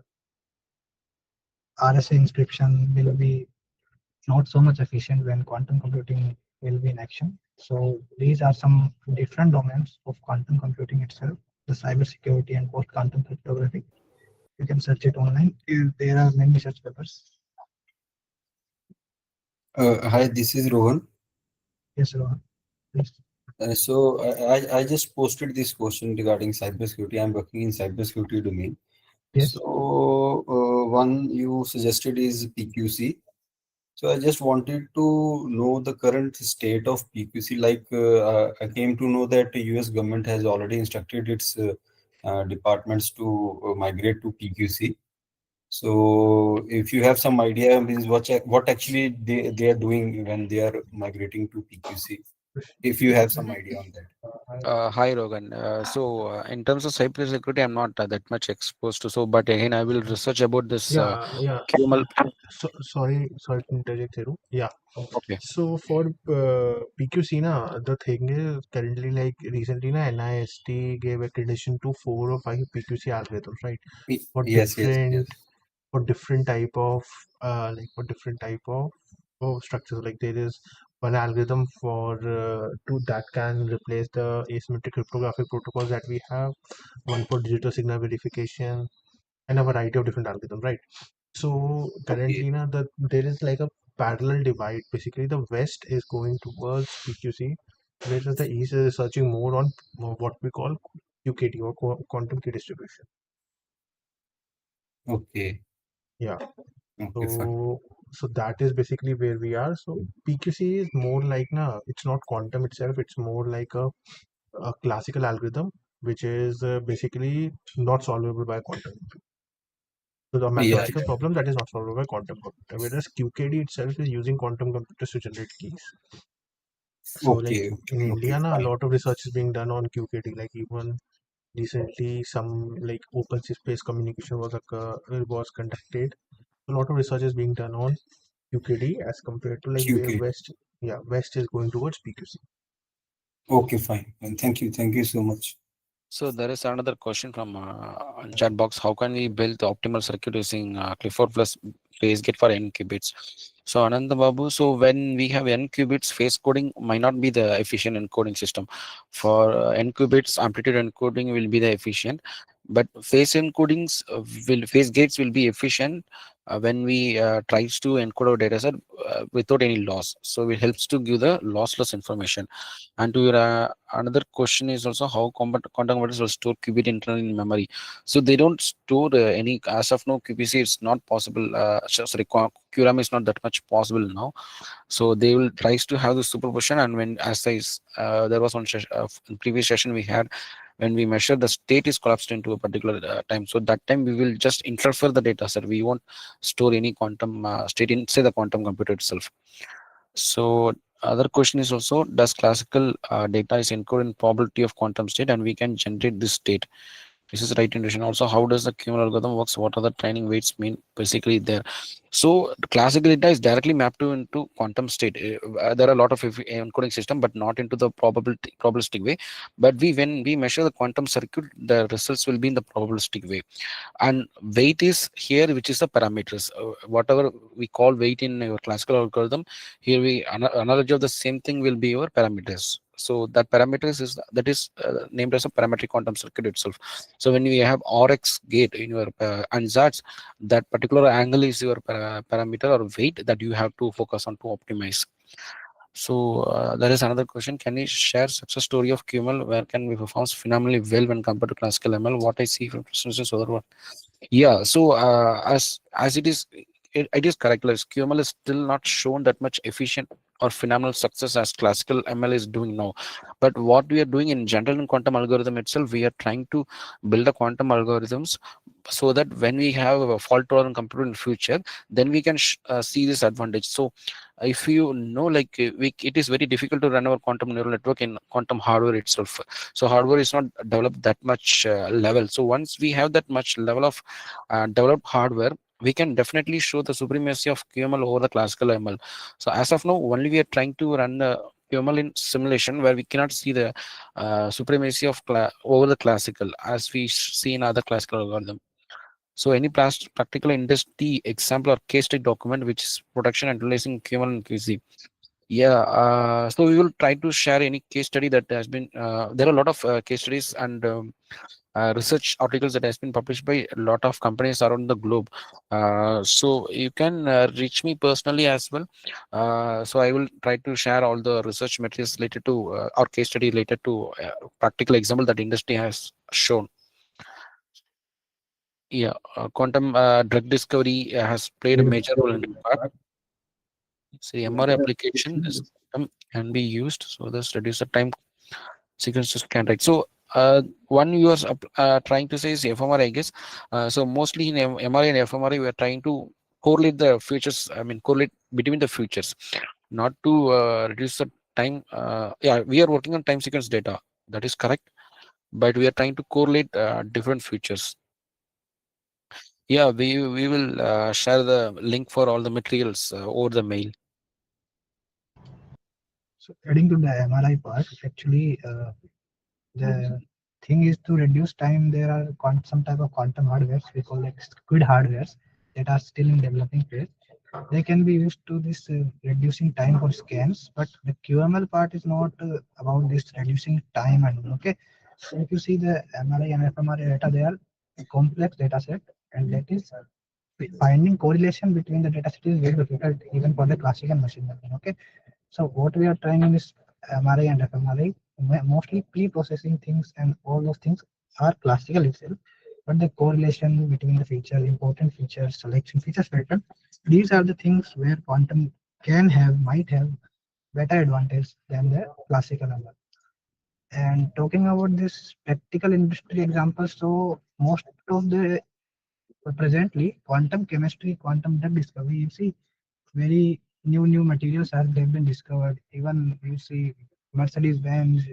B: RSA inscription will be not so much efficient when quantum computing will be in action. So these are some different domains of quantum computing itself, the cybersecurity and post-quantum cryptography. You can search it online. There are many research papers.
F: Hi, this is Rohan.
B: Yes, Rohan, please.
F: So I just posted this question regarding cybersecurity. I'm working in cybersecurity domain.
B: Yes.
F: So one you suggested is PQC. So I just wanted to know the current state of PQC. I came to know that the US government has already instructed its departments to migrate to PQC. So if you have some idea, means what actually they are doing when they are migrating to PQC, if you have some idea on that.
A: Hi, Rogan. In terms of cybersecurity, I'm not that much exposed to. So, but again, I will research about this
E: Yeah.
A: QML.
E: Sorry to interject, Thiru. Yeah.
A: Okay.
E: So for PQC, na, the thing is currently like recently, na, NIST gave accreditation to 4 or 5 PQC algorithms, right? For
F: Yes, yes, yes.
E: different type of for different type of structures. Like there is one algorithm for to that can replace the asymmetric cryptographic protocols that we have, one for digital signal verification, and a variety of different algorithms, right? So
F: Okay.
E: currently, there is like a parallel divide. Basically, the West is going towards PQC, whereas the East is researching more on what we call QKD or quantum key distribution.
F: Okay.
E: Yeah.
F: Okay, fine.
E: So that is basically where we are. So PQC is more like it's not quantum itself. It's more like a classical algorithm, which is basically not solvable by quantum. So the
F: Yeah,
E: mathematical
F: yeah.
E: problem that is not solvable by quantum computer, whereas QKD itself is using quantum computers to generate keys. So like
F: Okay,
E: in
F: okay, okay,
E: India, a
F: fine.
E: lot of research is being done on QKD. Like even recently, some like open space communication was conducted. A lot of research is being done on QKD as compared to like where
F: QK.
E: West is going towards PQC.
F: Okay, fine. And thank you so much.
A: So there is another question from chat box. How can we build the optimal circuit using Clifford plus phase gate for n qubits? So Ananda Babu, so when we have n qubits, phase coding might not be the efficient encoding system. For n qubits, amplitude encoding will be the efficient, but phase gates will be efficient when we tries to encode our data set without any loss. So it helps to give the lossless information. And to your another question is also how quantum computers will store qubit internally in memory. So they don't store any, as of now, QPC is not possible. QRAM is not that much possible now. So they will tries to have the superposition. And when, as I there was one previous session we had, when we measure the state is collapsed into a particular time. So that time we will just interfere the data set. We won't store any quantum state inside the quantum computer itself. So other question is also, does classical data is encoded in probability of quantum state and we can generate this state? This is right intuition. Also, how does the QML algorithm works? What are the training weights mean basically there? So the classical data is directly mapped to into quantum state. There are a lot of encoding system, but not into the probabilistic way. But when we measure the quantum circuit, the results will be in the probabilistic way. And weight is here, which is the parameters. Whatever we call weight in your classical algorithm, here we analogy of the same thing will be your parameters. So that parameters is named as a parametric quantum circuit itself. So when we have RX gate in your ansatz, that particular angle is your parameter or weight that you have to focus on to optimize. So there is another question. Can you share success story of QML where can we perform phenomenally well when compared to classical ML? What I see from instances other one. Yeah. So as it is correct. Like QML is still not shown that much efficient or phenomenal success as classical ML is doing now. But what we are doing in general in quantum algorithm itself, we are trying to build a quantum algorithms so that when we have a fault tolerant computer in future, then we can see this advantage. So if you know, like it is very difficult to run our quantum neural network in quantum hardware itself. So hardware is not developed that much level. So once we have that much level of developed hardware, we can definitely show the supremacy of QML over the classical ML. So as of now, only we are trying to run the QML in simulation where we cannot see the supremacy of over the classical as we see in other classical algorithm. So any practical industry example or case study document which is production and releasing QML and QC. Yeah, so we will try to share any case study that has been. There are a lot of case studies and research articles that has been published by a lot of companies around the globe. So you can reach me personally as well. So I will try to share all the research materials related to our case study related to practical example that industry has shown. Yeah, quantum drug discovery has played a major role in that. So MR application is can be used, so this reduce the time sequences can write. So one you are trying to say is fMRI, I guess. So mostly in MRI and fMRI, we are trying to correlate the features. I mean, correlate between the features, not to reduce the time. Yeah, we are working on time sequence data. That is correct, but we are trying to correlate different features. Yeah, we will share the link for all the materials over the mail.
B: So adding to the MRI part, actually, the thing is to reduce time. There are some type of quantum hardwares we call like squid hardwares that are still in developing phase. They can be used to this reducing time for scans, but the QML part is not about this reducing time. And okay, so if you see the MRI and fMRI data, they are a complex data set, and that is finding correlation between the data set is very difficult even for the classical machine learning. Okay, so what we are trying in this MRI and fMRI, mostly pre-processing things and all those things are classical itself, but the correlation between the features, important features, selection features pattern, these are the things where quantum might have better advantage than the classical ML. And talking about this practical industry examples, so most of the presently quantum chemistry, quantum drug discovery, you see very new materials have they've been discovered. Even you see Mercedes-Benz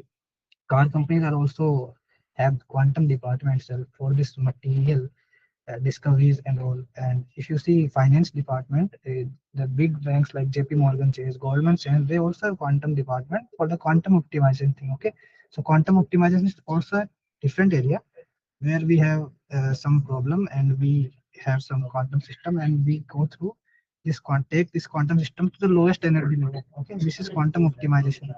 B: car companies are also have quantum departments for this material discoveries and all. And if you see finance department, the big banks like JP Morgan Chase, Goldman Sachs, they also have quantum department for the quantum optimization thing. Okay, so quantum optimization is also a different area where we have some problem and we have some quantum system and we go through this take this quantum system to the lowest energy level. Okay, this is quantum optimization.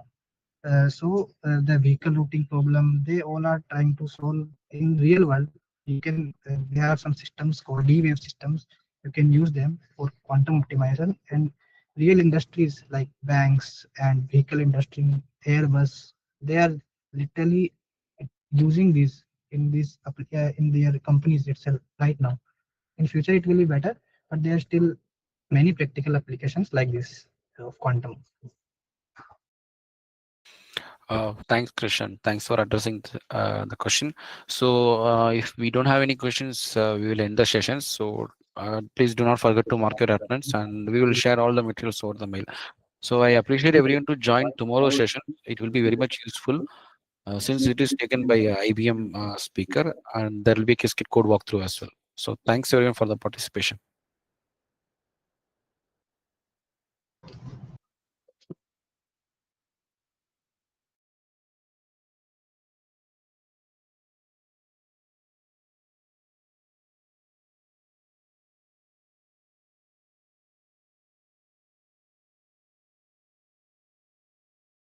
B: The vehicle routing problem, they all are trying to solve in real world. You can there are some systems called D-wave systems. You can use them for quantum optimization, and real industries like banks and vehicle industry, Airbus, they are literally using these in their companies itself right now. In future, it will be better, but there are still many practical applications like this of quantum.
A: Thanks, Krishan. Thanks for addressing the question. So, if we don't have any questions, we will end the session. So, please do not forget to mark your attendance, and we will share all the materials over the mail. So, I appreciate everyone to join tomorrow's session. It will be very much useful since it is taken by IBM speaker, and there will be a Qiskit code walkthrough as well. So, thanks everyone for the participation.